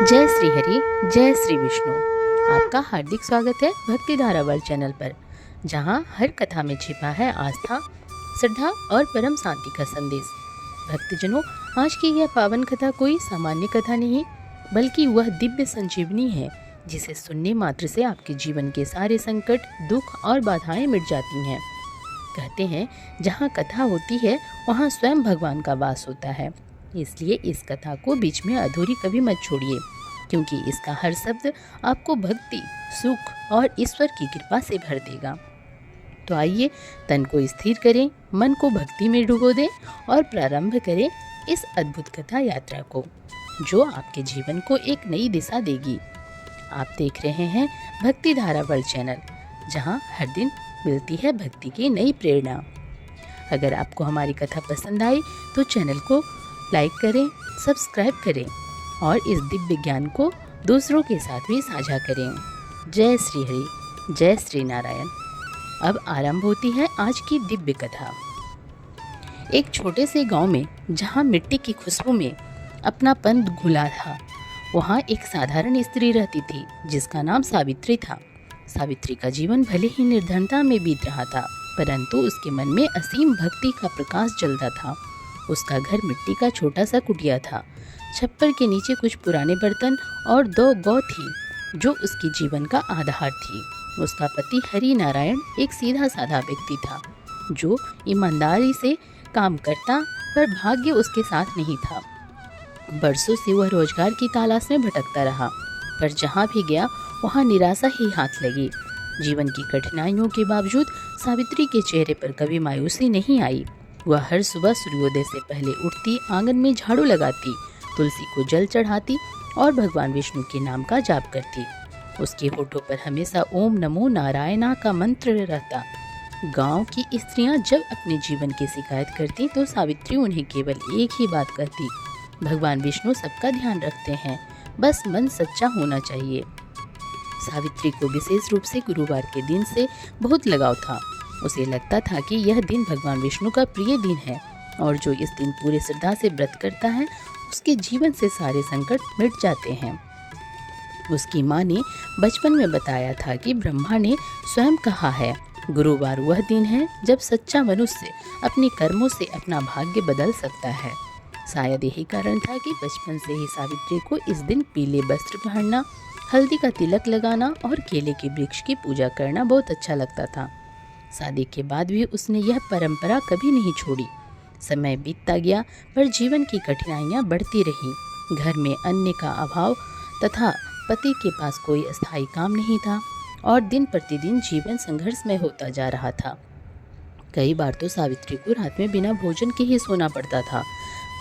जय श्री हरि, जय श्री विष्णु। आपका हार्दिक स्वागत है भक्ति धारा वर्ल्ड चैनल पर, जहां हर कथा में छिपा है आस्था, श्रद्धा और परम शांति का संदेश। भक्तजनों, आज की यह पावन कथा कोई सामान्य कथा नहीं, बल्कि वह दिव्य संजीवनी है जिसे सुनने मात्र से आपके जीवन के सारे संकट, दुख और बाधाएं मिट जाती हैं। कहते हैं, जहाँ कथा होती है वहाँ स्वयं भगवान का वास होता है। इसलिए इस कथा को बीच में अधूरी कभी मत छोड़िए, क्योंकि इसका हर शब्द आपको भक्ति, सुख और ईश्वर की कृपा से भर देगा। तो आइए, तन को स्थिर करें, मन को भक्ति में डुबो दें और प्रारंभ करें इस अद्भुत कथा यात्रा को, जो आपके जीवन को एक नई दिशा देगी। आप देख रहे हैं भक्ति धारा वर्ल्ड चैनल, जहां हर दिन मिलती है भक्ति की नई प्रेरणा। अगर आपको हमारी कथा पसंद आई तो चैनल को लाइक करें, सब्सक्राइब करें और इस दिव्य ज्ञान को दूसरों के साथ भी साझा करें। जय श्री हरि, जय श्री नारायण। अब आरंभ होती है आज की दिव्य कथा। एक छोटे से गांव में, जहां मिट्टी की खुशबू में अपनापन घुला था, वहां एक साधारण स्त्री रहती थी जिसका नाम सावित्री था। सावित्री का जीवन भले ही निर्धनता में बीत रहा था, परंतु उसके मन में असीम भक्ति का प्रकाश जलता था। उसका घर मिट्टी का छोटा सा कुटिया था। छप्पर के नीचे कुछ पुराने बर्तन और 2 गौ थी जो उसकी जीवन का आधार थी। उसका पति हरि नारायण एक सीधा साधा व्यक्ति था जो ईमानदारी से काम करता, पर भाग्य उसके साथ नहीं था। बरसों से वह रोजगार की तलाश में भटकता रहा, पर जहाँ भी गया वहाँ निराशा ही हाथ लगी। जीवन की कठिनाइयों के बावजूद सावित्री के चेहरे पर कभी मायूसी नहीं आई। वह हर सुबह सूर्योदय से पहले उठती, आंगन में झाड़ू लगाती, तुलसी को जल चढ़ाती और भगवान विष्णु के नाम का जाप करती। उसके होठों पर हमेशा ओम नमो नारायणा का मंत्र रहता। गांव की स्त्रियां जब अपने जीवन की शिकायत करती तो सावित्री उन्हें केवल एक ही बात कहती, भगवान विष्णु सबका ध्यान रखते हैं, बस मन सच्चा होना चाहिए। सावित्री को विशेष रूप से गुरुवार के दिन से बहुत लगाव था। उसे लगता था कि यह दिन भगवान विष्णु का प्रिय दिन है और जो इस दिन पूरे श्रद्धा से व्रत करता है उसके जीवन से सारे संकट मिट जाते हैं। उसकी माँ ने बचपन में बताया था कि ब्रह्मा ने स्वयं कहा है, गुरुवार वह दिन है जब सच्चा मनुष्य अपने कर्मों से अपना भाग्य बदल सकता है। शायद यही कारण था कि बचपन से ही सावित्री को इस दिन पीले वस्त्र पहनना, हल्दी का तिलक लगाना और केले के वृक्ष की पूजा करना बहुत अच्छा लगता था। शादी के बाद भी उसने यह परंपरा कभी नहीं छोड़ी। समय बीतता गया, पर जीवन की कठिनाइयाँ बढ़ती रहीं। घर में अन्न का अभाव तथा पति के पास कोई अस्थायी काम नहीं था और दिन प्रतिदिन जीवन संघर्षमय होता जा रहा था। कई बार तो सावित्री को रात में बिना भोजन के ही सोना पड़ता था,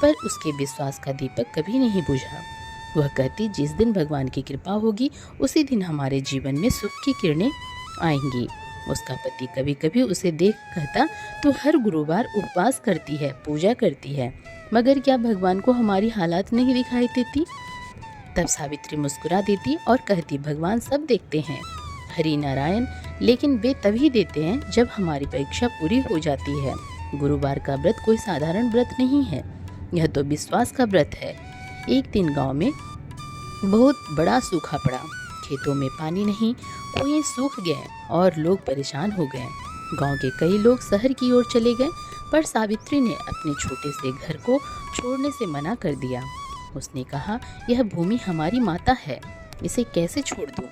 पर उसके विश्वास का दीपक कभी नहीं बुझा। वह कहती, जिस दिन भगवान की कृपा होगी उसी दिन हमारे जीवन में सुख की किरणें आएंगी। उसका पति कभी कभी उसे देख कहता, तो हर गुरुवार उपवास करती है, पूजा करती है, मगर क्या भगवान को हमारी हालात नहीं दिखाई देती? तब सावित्री मुस्कुरा देती और कहती, भगवान सब देखते हैं हरि नारायण, लेकिन वे तभी देते हैं जब हमारी परीक्षा पूरी हो जाती है। गुरुवार का व्रत कोई साधारण व्रत नहीं है, यह तो विश्वास का व्रत है। एक दिन गांव में बहुत बड़ा सूखा पड़ा। खेतों में पानी नहीं, कुएं सूख गए और लोग परेशान हो गए। गांव के कई लोग शहर की ओर चले गए, पर सावित्री ने अपने छोटे से घर को छोड़ने से मना कर दिया। उसने कहा, यह भूमि हमारी माता है, इसे कैसे छोड़ दूं?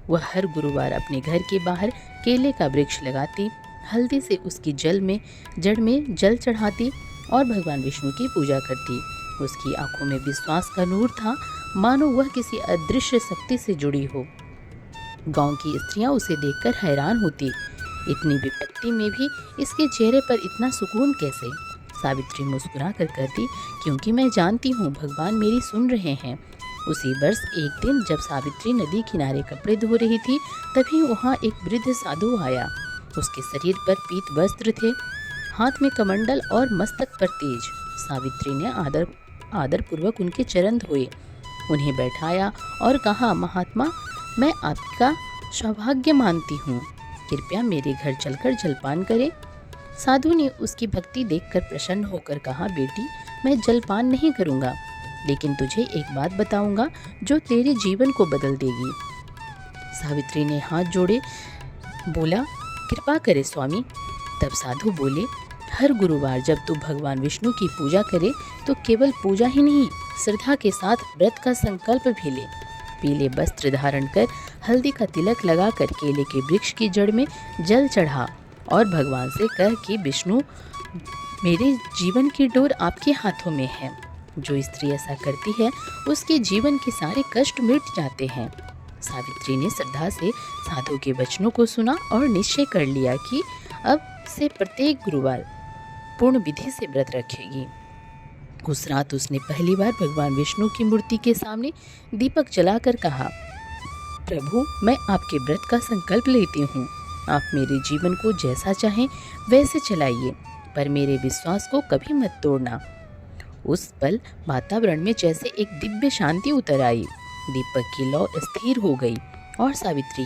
वह हर गुरुवार अपने घर के बाहर केले का वृक्ष लगाती, हल्दी से उसकी जड़ में जल चढ़ाती और भगवान विष्णु की पूजा करती। उसकी आंखों में विश्वास का नूर था, मानो वह किसी अदृश्य शक्ति से जुड़ी हो। गांव की स्त्रियां उसे देखकर हैरान होती, इतनी विपत्ति में भी इसके चेहरे पर इतना सुकून कैसे? सावित्री मुस्कुरा कर कहती, क्योंकि मैं जानती हूँ भगवान मेरी सुन रहे हैं। उसी वर्ष एक दिन जब सावित्री नदी किनारे कपड़े धो रही थी, तभी वहाँ एक वृद्ध साधु आया। उसके शरीर पर पीत वस्त्र थे, हाथ में कमंडल और मस्तक पर तेज। सावित्री ने आदर पूर्वक उनके चरण धोए, उन्हें बैठाया और कहा, महात्मा, मैं आपका सौभाग्य मानती हूँ, कृपया मेरे घर चलकर जलपान करें। साधु ने उसकी भक्ति देखकर प्रसन्न होकर कहा, बेटी, मैं जलपान नहीं करूँगा, लेकिन तुझे एक बात बताऊंगा जो तेरे जीवन को बदल देगी। सावित्री ने हाथ जोड़े बोला, कृपा करे स्वामी। तब साधु बोले, हर गुरुवार जब तू भगवान विष्णु की पूजा करे तो केवल पूजा ही नहीं, श्रद्धा के साथ व्रत का संकल्प भी ले। पीले वस्त्र धारण कर हल्दी का तिलक लगाकर केले के वृक्ष की जड़ में जल चढ़ा और भगवान से कह कि विष्णु, मेरे जीवन की डोर आपके हाथों में है। जो स्त्री ऐसा करती है उसके जीवन के सारे कष्ट मिट जाते हैं। सावित्री ने श्रद्धा से साधु के वचनों को सुना और निश्चय कर लिया कि अब से प्रत्येक गुरुवार पूर्ण विधि से व्रत रखेगी। उस रात उसने पहली बार भगवान विष्णु की मूर्ति के सामने दीपक जलाकर कहा, प्रभु, मैं आपके व्रत का संकल्प लेती हूँ। आप मेरे जीवन को जैसा चाहें वैसे चलाइए, पर मेरे विश्वास को कभी मत तोड़ना। उस पल वातावरण में जैसे एक दिव्य शांति उतर आई। दीपक की लौ स्थिर हो गई और सावित्री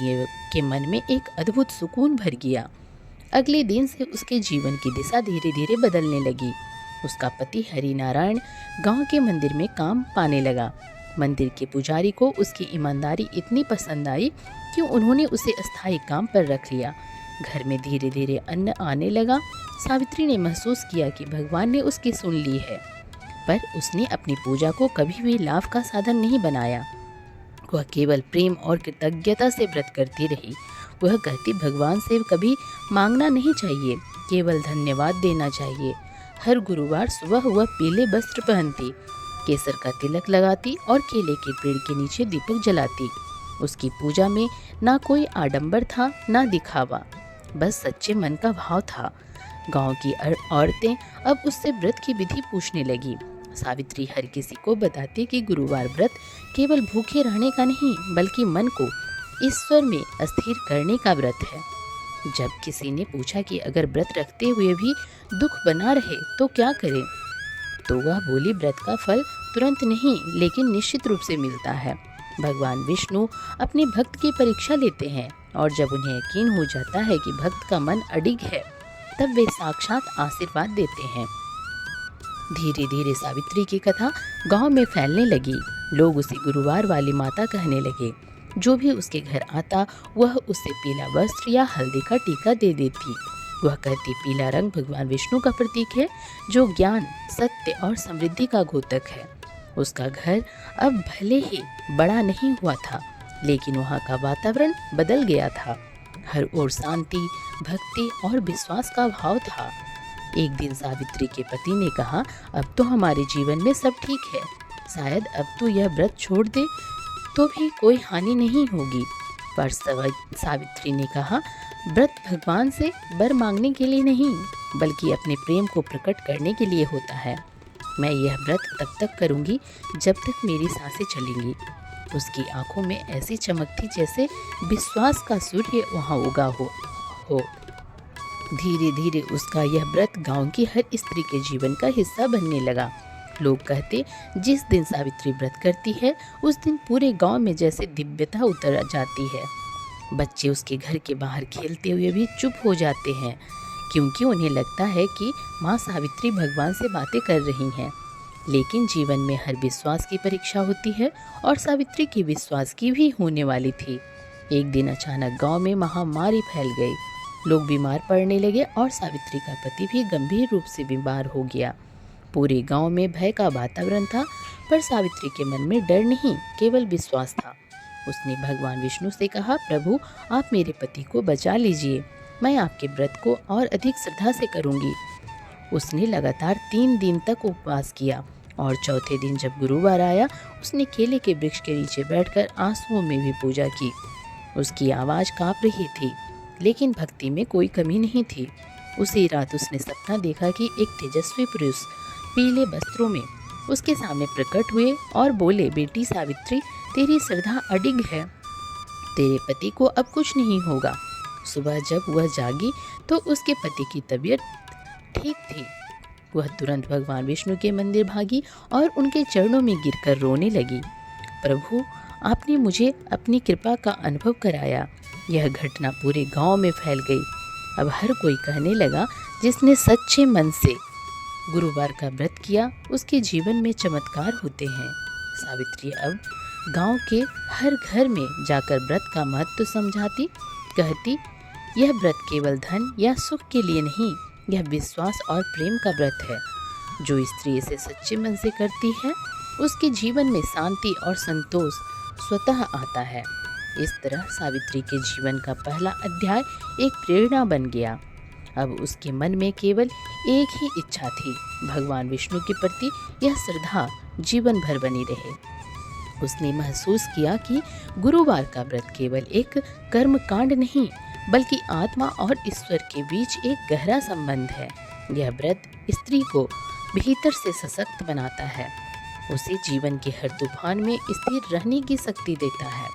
के मन में एक अद्भुत सुकून भर गया। अगले दिन से उसके जीवन की दिशा धीरे धीरे बदलने लगी। उसका पति हरिनारायण गांव के मंदिर में काम पाने लगा। मंदिर के पुजारी को उसकी ईमानदारी इतनी पसंद आई कि उन्होंने उसे अस्थायी काम पर रख लिया। घर में धीरे धीरे अन्न आने लगा। सावित्री ने महसूस किया कि भगवान ने उसकी सुन ली है, पर उसने अपनी पूजा को कभी भी लाभ का साधन नहीं बनाया। वह केवल प्रेम और कृतज्ञता से व्रत करती रही। वह कहती, भगवान से कभी मांगना नहीं चाहिए, केवल धन्यवाद देना चाहिए। हर गुरुवार सुबह वह पीले वस्त्र पहनती, केसर का तिलक लगाती और केले के पेड़ के नीचे दीपक जलाती। उसकी पूजा में ना कोई आडंबर था, ना दिखावा, बस सच्चे मन का भाव था। गांव की औरतें अब उससे व्रत की विधि पूछने लगी। सावित्री हर किसी को बताती कि गुरुवार व्रत केवल भूखे रहने का नहीं, बल्कि मन को ईश्वर में अस्थिर करने का व्रत है। जब किसी ने पूछा कि अगर व्रत रखते हुए भी दुख बना रहे तो क्या करें, तो वह बोली, व्रत का फल तुरंत नहीं, लेकिन निश्चित रूप से मिलता है। भगवान विष्णु अपने भक्त की परीक्षा लेते हैं और जब उन्हें यकीन हो जाता है कि भक्त का मन अडिग है, तब वे साक्षात आशीर्वाद देते हैं। धीरे धीरे सावित्री की कथा गांव में फैलने लगी। लोग उसे गुरुवार वाली माता कहने लगे। जो भी उसके घर आता वह उसे पीला वस्त्र या हल्दी का टीका दे देती। वह कहती, पीला रंग भगवान विष्णु का प्रतीक है, जो ज्ञान, सत्य और समृद्धि का घोतक है। उसका घर अब भले ही बड़ा नहीं हुआ था, लेकिन वहाँ का वातावरण बदल गया था। हर ओर शांति, भक्ति और विश्वास का भाव था। एक दिन सावित्री के पति ने कहा, अब तो हमारे जीवन में सब ठीक है, शायद अब तू यह व्रत छोड़ दे तो भी कोई हानि नहीं होगी। पर सावित्री ने कहा, व्रत भगवान से वर मांगने के लिए नहीं, बल्कि अपने प्रेम को प्रकट करने के लिए होता है। मैं यह व्रत तब तक करूंगी जब तक मेरी सांसें चलेंगी। उसकी आंखों में ऐसी चमक थी जैसे विश्वास का सूर्य वहाँ उगा हो। धीरे धीरे उसका यह व्रत गांव की हर स्त्री के जीवन का हिस्सा बनने लगा। लोग कहते, जिस दिन सावित्री व्रत करती है उस दिन पूरे गांव में जैसे दिव्यता उतर जाती है। बच्चे उसके घर के बाहर खेलते हुए भी चुप हो जाते हैं, क्योंकि उन्हें लगता है कि माँ सावित्री भगवान से बातें कर रही हैं। लेकिन जीवन में हर विश्वास की परीक्षा होती है और सावित्री की विश्वास की भी होने वाली थी। एक दिन अचानक गांव में महामारी फैल गई। लोग बीमार पड़ने लगे और सावित्री का पति भी गंभीर रूप से बीमार हो गया। पूरे गांव में भय का वातावरण था, पर सावित्री के मन में डर नहीं, केवल विश्वास था। उसने भगवान विष्णु से कहा, प्रभु, आप मेरे पति को बचा लीजिए, मैं आपके व्रत को और अधिक श्रद्धा से करूंगी। उसने लगातार 3 दिन तक उपवास किया और चौथे दिन जब गुरुवार आया, उसने केले के वृक्ष के नीचे बैठकर आंसुओं में भी पूजा की। उसकी आवाज़ कांप रही थी, लेकिन भक्ति में कोई कमी नहीं थी। उसी रात उसने सपना देखा कि एक तेजस्वी पुरुष पीले वस्त्रों में उसके सामने प्रकट हुए और बोले, बेटी सावित्री, तेरी श्रद्धा अडिग है, तेरे पति को अब कुछ नहीं होगा। सुबह जब वह जागी तो उसके पति की तबीयत ठीक थी। वह तुरंत भगवान विष्णु के मंदिर भागी और उनके चरणों में गिरकर रोने लगी। प्रभु, आपने मुझे अपनी कृपा का अनुभव कराया। यह घटना पूरे गांव में फैल गई। अब हर कोई कहने लगा, जिसने सच्चे मन से गुरुवार का व्रत किया उसके जीवन में चमत्कार होते हैं। सावित्री अब गांव के हर घर में जाकर व्रत का महत्व समझाती, कहती यह व्रत केवल धन या सुख के लिए नहीं, यह विश्वास और प्रेम का व्रत है। जो स्त्री इसे सच्चे मन से करती है उसके जीवन में शांति और संतोष स्वतः आता है। इस तरह सावित्री के जीवन का पहला अध्याय एक प्रेरणा बन गया। अब उसके मन में केवल एक ही इच्छा थी, भगवान विष्णु के प्रति यह श्रद्धा जीवन भर बनी रहे। उसने महसूस किया कि गुरुवार का व्रत केवल एक कर्म कांड नहीं, बल्कि आत्मा और ईश्वर के बीच एक गहरा संबंध है। यह व्रत स्त्री को भीतर से सशक्त बनाता है, उसे जीवन के हर तूफान में स्थिर रहने की शक्ति देता है।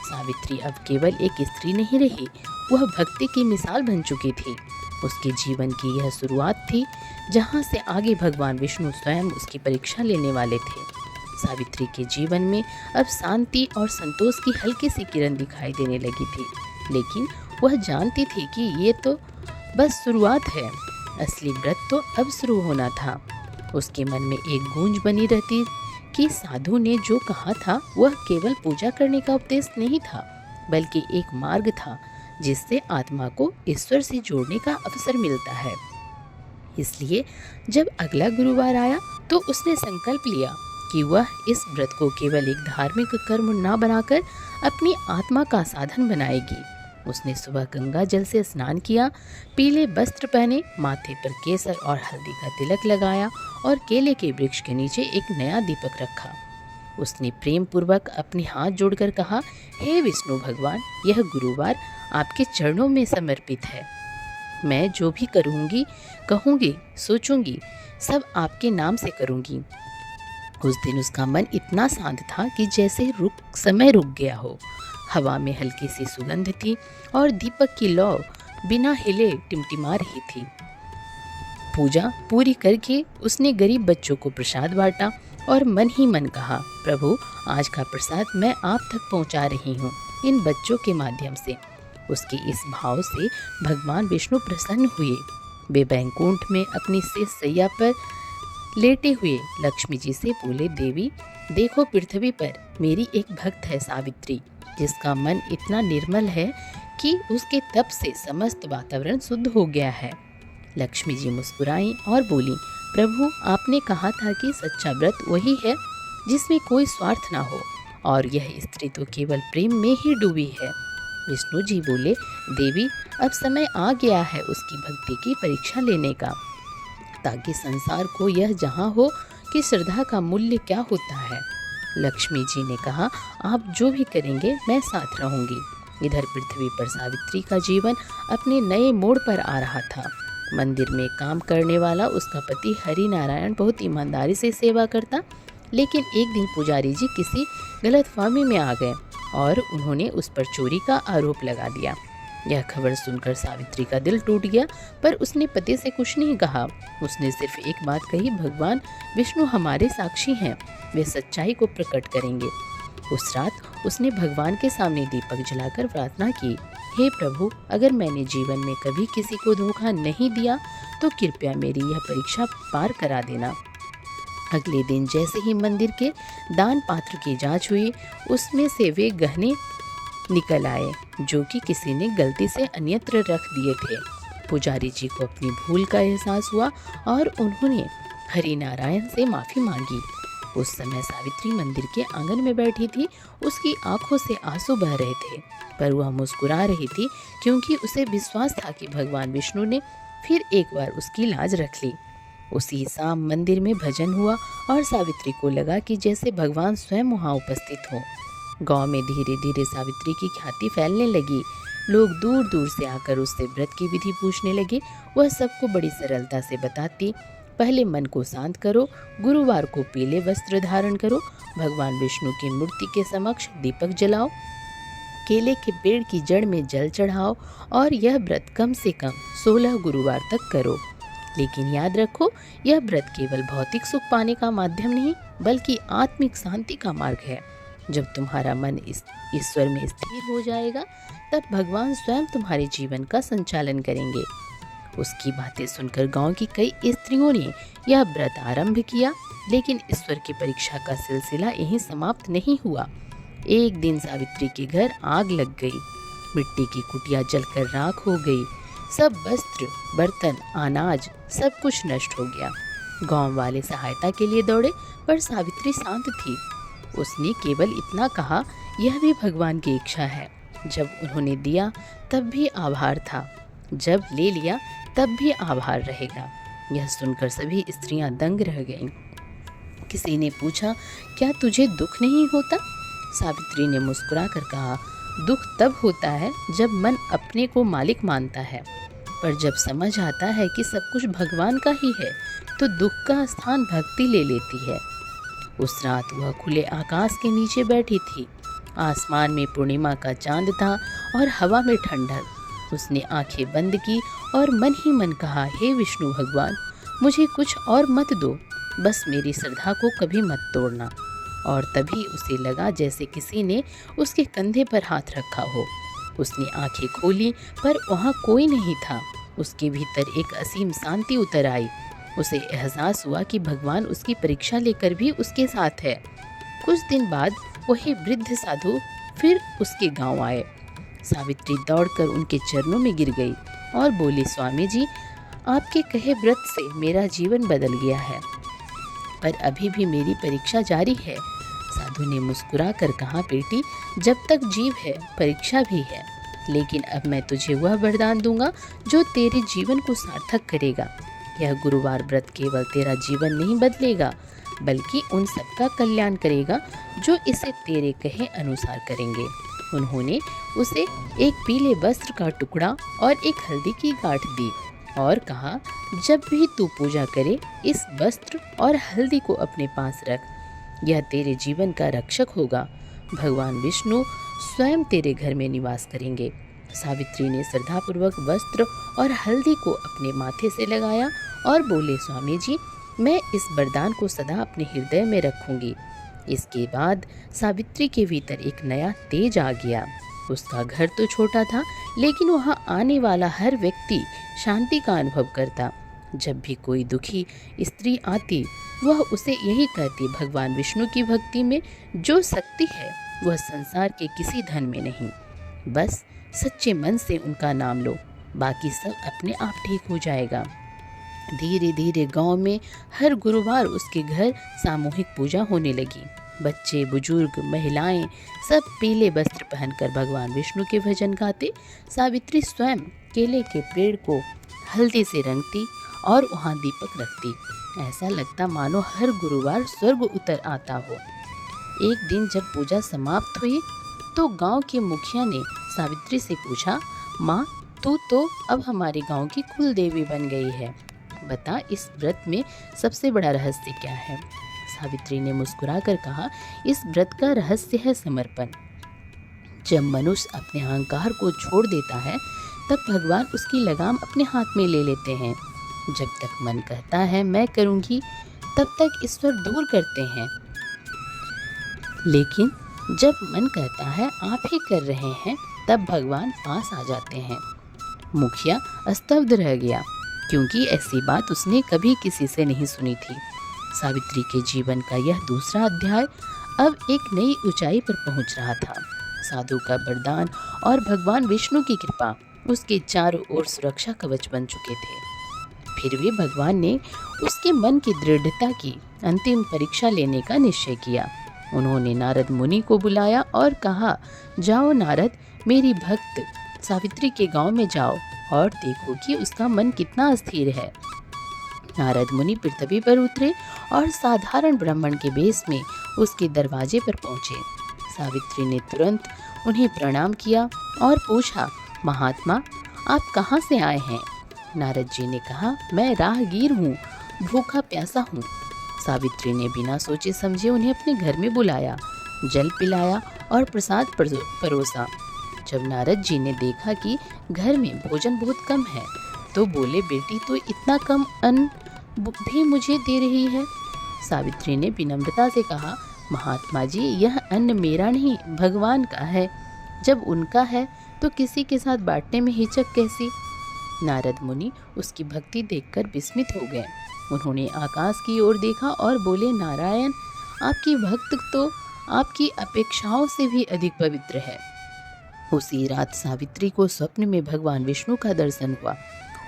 सावित्री अब केवल एक स्त्री नहीं रही, वह भक्ति की मिसाल बन चुकी थी। उसके जीवन की यह शुरुआत थी जहाँ से आगे भगवान विष्णु स्वयं उसकी परीक्षा लेने वाले थे। सावित्री के जीवन में अब शांति और संतोष की हल्की सी किरण दिखाई देने लगी थी, लेकिन वह जानती थी कि ये तो बस शुरुआत है, असली व्रत तो अब शुरू होना था। उसके मन में एक गूंज बनी रहती कि साधु ने जो कहा था वह केवल पूजा करने का उपदेश नहीं था, बल्कि एक मार्ग था जिससे आत्मा को ईश्वर से जोड़ने का अवसर मिलता है। इसलिए जब अगला गुरुवार आया तो उसने संकल्प लिया कि वह इस व्रत को केवल एक धार्मिक कर्म न बनाकर अपनी आत्मा का साधन बनाएगी। उसने सुबह गंगा जल से स्नान किया, पीले वस्त्र पहने, माथे पर केसर और हल्दी का तिलक लगाया और केले के वृक्ष के नीचे एक नया दीपक रखा। उसने प्रेम पूर्वक अपने हाथ जोड़कर कहा, हे विष्णु भगवान, यह गुरुवार आपके चरणों में समर्पित है। मैं जो भी करूँगी, कहूँगी, सोचूंगी, सब आपके नाम से करूँगी। उस दिन उसका मन इतना शांत था कि जैसे समय रुक गया हो। हवा में हल्की सी सुगंध थी और दीपक की लौ बिना हिले टिमटिमा रही थी। पूजा पूरी करके उसने गरीब बच्चों को प्रसाद बांटा और मन ही मन कहा, प्रभु, आज का प्रसाद मैं आप तक पहुंचा रही हूँ इन बच्चों के माध्यम से। उसके इस भाव से भगवान विष्णु प्रसन्न हुए। वे बैकुंठ में अपनी शेष सैया पर लेटे हुए लक्ष्मी जी से बोले, देवी, देखो पृथ्वी पर मेरी एक भक्त है सावित्री, जिसका मन इतना निर्मल है कि उसके तप से समस्त वातावरण शुद्ध हो गया है। लक्ष्मी जी मुस्कुराई और बोली, प्रभु, आपने कहा था कि सच्चा व्रत वही है जिसमें कोई स्वार्थ ना हो, और यह स्त्री तो केवल प्रेम में ही डूबी है। विष्णु जी बोले, देवी, अब समय आ गया है उसकी भक्ति की परीक्षा लेने का, ताकि संसार को यह जहाँ हो कि श्रद्धा का मूल्य क्या होता है। लक्ष्मी जी ने कहा, आप जो भी करेंगे मैं साथ रहूंगी। इधर पृथ्वी पर सावित्री का जीवन अपने नए मोड़ पर आ रहा था। मंदिर में काम करने वाला उसका पति हरि नारायण बहुत ईमानदारी से सेवा करता, लेकिन एक दिन पुजारी जी किसी गलतफहमी में आ गए और उन्होंने उस पर चोरी का आरोप लगा दिया। यह खबर सुनकर सावित्री का दिल टूट गया, पर उसने पति से कुछ नहीं कहा। उसने सिर्फ एक बात कही, भगवान विष्णु हमारे साक्षी हैं, वे सच्चाई को प्रकट करेंगे। उस रात उसने भगवान के सामने दीपक जलाकर प्रार्थना की, हे प्रभु, अगर मैंने जीवन में कभी किसी को धोखा नहीं दिया तो कृपया मेरी यह परीक्षा पार करा देना। अगले दिन जैसे ही मंदिर के दान पात्र की जांच हुई, उसमें से वे गहने निकल आए जो कि किसी ने गलती से अन्यत्र रख दिए थे। पुजारी जी को अपनी भूल का एहसास हुआ और उन्होंने हरि नारायण से माफ़ी मांगी। उस समय सावित्री मंदिर के आंगन में बैठी थी। उसकी आंखों से आंसू बह रहे थे, पर वह मुस्कुरा रही थी क्योंकि उसे विश्वास था कि भगवान विष्णु ने फिर एक बार उसकी लाज रख ली। उसी शाम मंदिर में भजन हुआ और सावित्री को लगा कि जैसे भगवान स्वयं वहाँ उपस्थित हों। गांव में धीरे धीरे सावित्री की ख्याति फैलने लगी। लोग दूर दूर से आकर उससे व्रत की विधि पूछने लगे। वह सबको बड़ी सरलता से बताती, पहले मन को शांत करो, गुरुवार को पीले वस्त्र धारण करो, भगवान विष्णु की मूर्ति के समक्ष दीपक जलाओ, केले के पेड़ की जड़ में जल चढ़ाओ और यह व्रत कम से कम 16 गुरुवार तक करो। लेकिन याद रखो, यह व्रत केवल भौतिक सुख पाने का माध्यम नहीं, बल्कि आत्मिक शांति का मार्ग है। जब तुम्हारा मन इस ईश्वर में स्थिर हो जाएगा, तब भगवान स्वयं तुम्हारे जीवन का संचालन करेंगे। उसकी बातें सुनकर गांव की कई स्त्रियों ने यह व्रत आरंभ किया, लेकिन ईश्वर की परीक्षा का सिलसिला यहीं समाप्त नहीं हुआ। एक दिन सावित्री के घर आग लग गई। मिट्टी की कुटिया जलकर राख हो गई। सब वस्त्र, बर्तन, अनाज सब कुछ नष्ट हो गया। गांव वाले सहायता के लिए दौड़े, पर सावित्री शांत थी। उसने केवल इतना कहा, यह भी भगवान की इच्छा है। जब उन्होंने दिया तब भी आभार था, जब ले लिया तब भी आभार रहेगा। यह सुनकर सभी स्त्रियां दंग रह गईं। किसी ने पूछा, क्या तुझे दुख नहीं होता? सावित्री ने मुस्कुराकर कहा, दुख तब होता है जब मन अपने को मालिक मानता है, पर जब समझ आता है कि सब कुछ भगवान का ही है तो दुख का स्थान भक्ति ले लेती है। उस रात वह खुले आकाश के नीचे बैठी थी। आसमान में पूर्णिमा का चांद था और हवा में ठंडक। उसने आंखें बंद की और मन ही मन कहा, हे विष्णु भगवान, मुझे कुछ और मत दो, बस मेरी श्रद्धा को कभी मत तोड़ना। और तभी उसे लगा जैसे किसी ने उसके कंधे पर हाथ रखा हो। उसने आंखें खोली, पर वहाँ कोई नहीं था। उसके भीतर एक असीम शांति उतर आई। उसे एहसास हुआ कि भगवान उसकी परीक्षा लेकर भी उसके साथ है। कुछ दिन बाद वही वृद्ध साधु फिर उसके गांव आए। सावित्री दौड़कर उनके चरणों में गिर गई और बोली, स्वामी जी, आपके कहे व्रत से मेरा जीवन बदल गया है, पर अभी भी मेरी परीक्षा जारी है। साधु ने मुस्कुरा कर कहा, बेटी, जब तक जीव है परीक्षा भी है, लेकिन अब मैं तुझे वह वरदान दूंगा जो तेरे जीवन को सार्थक करेगा। यह गुरुवार व्रत केवल तेरा जीवन नहीं बदलेगा, बल्कि उन सबका कल्याण करेगा जो इसे तेरे कहे अनुसार करेंगे। उन्होंने उसे एक पीले वस्त्र का टुकड़ा और एक हल्दी की गांठ दी और कहा, जब भी तू पूजा करे इस वस्त्र और हल्दी को अपने पास रख, यह तेरे जीवन का रक्षक होगा। भगवान विष्णु स्वयं तेरे घर में निवास करेंगे। सावित्री ने श्रद्धापूर्वक वस्त्र और हल्दी को अपने माथे से लगाया और बोले, स्वामी जी, मैं इस वरदान को सदा अपने हृदय में रखूंगी। इसके बाद सावित्री के भीतर एक नया तेज आ गया। उसका घर तो छोटा था, लेकिन वहाँ आने वाला हर व्यक्ति शांति का अनुभव करता। जब भी कोई दुखी स्त्री आती, वह उसे यही कहती, भगवान विष्णु की भक्ति में जो शक्ति है वह संसार के किसी धन में नहीं। बस सच्चे मन से उनका नाम लो, बाकी सब अपने आप ठीक हो जाएगा। धीरे धीरे गांव में हर गुरुवार उसके घर सामूहिक पूजा होने लगी। बच्चे, बुजुर्ग, महिलाएं सब पीले वस्त्र पहनकर भगवान विष्णु के भजन गाते। सावित्री स्वयं केले के पेड़ को हल्दी से रंगती और वहाँ दीपक रखती। ऐसा लगता मानो हर गुरुवार स्वर्ग उतर आता हो। एक दिन जब पूजा समाप्त हुई तो गांव के मुखिया ने सावित्री से पूछा, माँ, तू तो अब हमारे गांव की कुल देवी बन गई है, बता इस व्रत में सबसे बड़ा रहस्य क्या है? सावित्री ने मुस्कुराकर कहा, इस व्रत का रहस्य है समर्पण। जब मनुष्य अपने अहंकार को छोड़ देता है तब भगवान उसकी लगाम अपने हाथ में ले लेते हैं। जब तक मन कहता है मैं करूँगी, तब तक ईश्वर दूर करते हैं, लेकिन जब मन कहता है आप ही कर रहे हैं, तब भगवान पास आ जाते हैं। मुखिया स्तब्ध रह गया, क्योंकि ऐसी बात उसने कभी किसी से नहीं सुनी थी। सावित्री के जीवन का यह दूसरा अध्याय अब एक नई ऊंचाई पर पहुंच रहा था। साधु का वरदान और भगवान विष्णु की कृपा उसके चारों ओर सुरक्षा कवच बन चुके थे। फिर भी भगवान ने उसके मन की दृढ़ता की अंतिम परीक्षा लेने का निश्चय किया। उन्होंने नारद मुनि को बुलाया और कहा, जाओ नारद, मेरी भक्त सावित्री के गांव में जाओ और देखो कि उसका मन कितना अस्थिर है। नारद मुनि पृथ्वी पर उतरे और साधारण ब्राह्मण के वेश में उसके दरवाजे पर पहुंचे। सावित्री ने तुरंत उन्हें प्रणाम किया और पूछा, महात्मा, आप कहाँ से आए हैं? नारद जी ने कहा, मैं राहगीर हूँ, भूखा प्यासा हूँ। सावित्री ने बिना सोचे समझे उन्हें अपने घर में बुलाया, जल पिलाया और प्रसाद परोसा। जब नारद जी ने देखा कि घर में भोजन बहुत कम है, तो बोले, बेटी तो इतना कम अन्न भी मुझे दे रही है। सावित्री ने विनम्रता से कहा, महात्मा जी, यह अन्न मेरा नहीं भगवान का है। जब उनका है तो किसी के साथ बांटने में हिचक कैसी? नारद मुनि उसकी भक्ति देखकर विस्मित हो गए। उन्होंने आकाश की ओर देखा और बोले, नारायण, आपकी भक्त तो आपकी अपेक्षाओं से भी अधिक पवित्र है। उसी रात सावित्री को स्वप्न में भगवान विष्णु का दर्शन हुआ।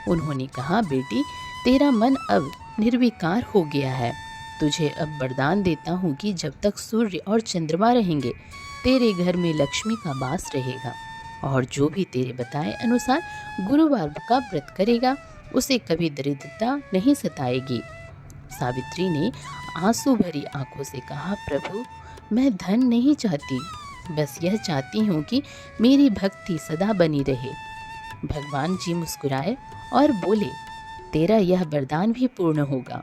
उन्होंने कहा, बेटी, तेरा मन अब निर्विकार हो गया है। तुझे अब वरदान देता हूँ कि जब तक सूर्य और चंद्रमा रहेंगे तेरे घर में लक्ष्मी का वास रहेगा, और जो भी तेरे बताए अनुसार गुरुवार का व्रत करेगा उसे कभी दरिद्रता नहीं सताएगी। सावित्री ने आंसू भरी आंखों से कहा, प्रभु, मैं धन नहीं चाहती, बस यह चाहती हूँ कि मेरी भक्ति सदा बनी रहे। भगवान जी मुस्कुराए और बोले, तेरा यह वरदान भी पूर्ण होगा।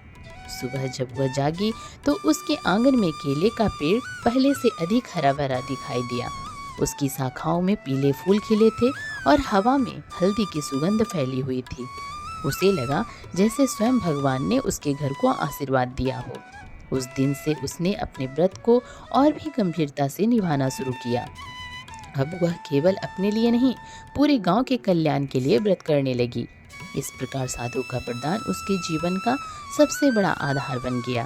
सुबह जब वह जागी तो उसके आंगन में केले का पेड़ पहले से अधिक हरा भरा दिखाई दिया। उसकी शाखाओं में पीले फूल खिले थे और हवा में हल्दी की सुगंध फैली हुई थी। उसे लगा जैसे स्वयं भगवान ने उसके घर को आशीर्वाद दिया हो। उस दिन से उसने अपने व्रत को और भी गंभीरता से निभाना शुरू किया। अब वह केवल अपने लिए नहीं, पूरे गांव के कल्याण के लिए व्रत करने लगी। इस प्रकार साधु का वरदान उसके जीवन का सबसे बड़ा आधार बन गया।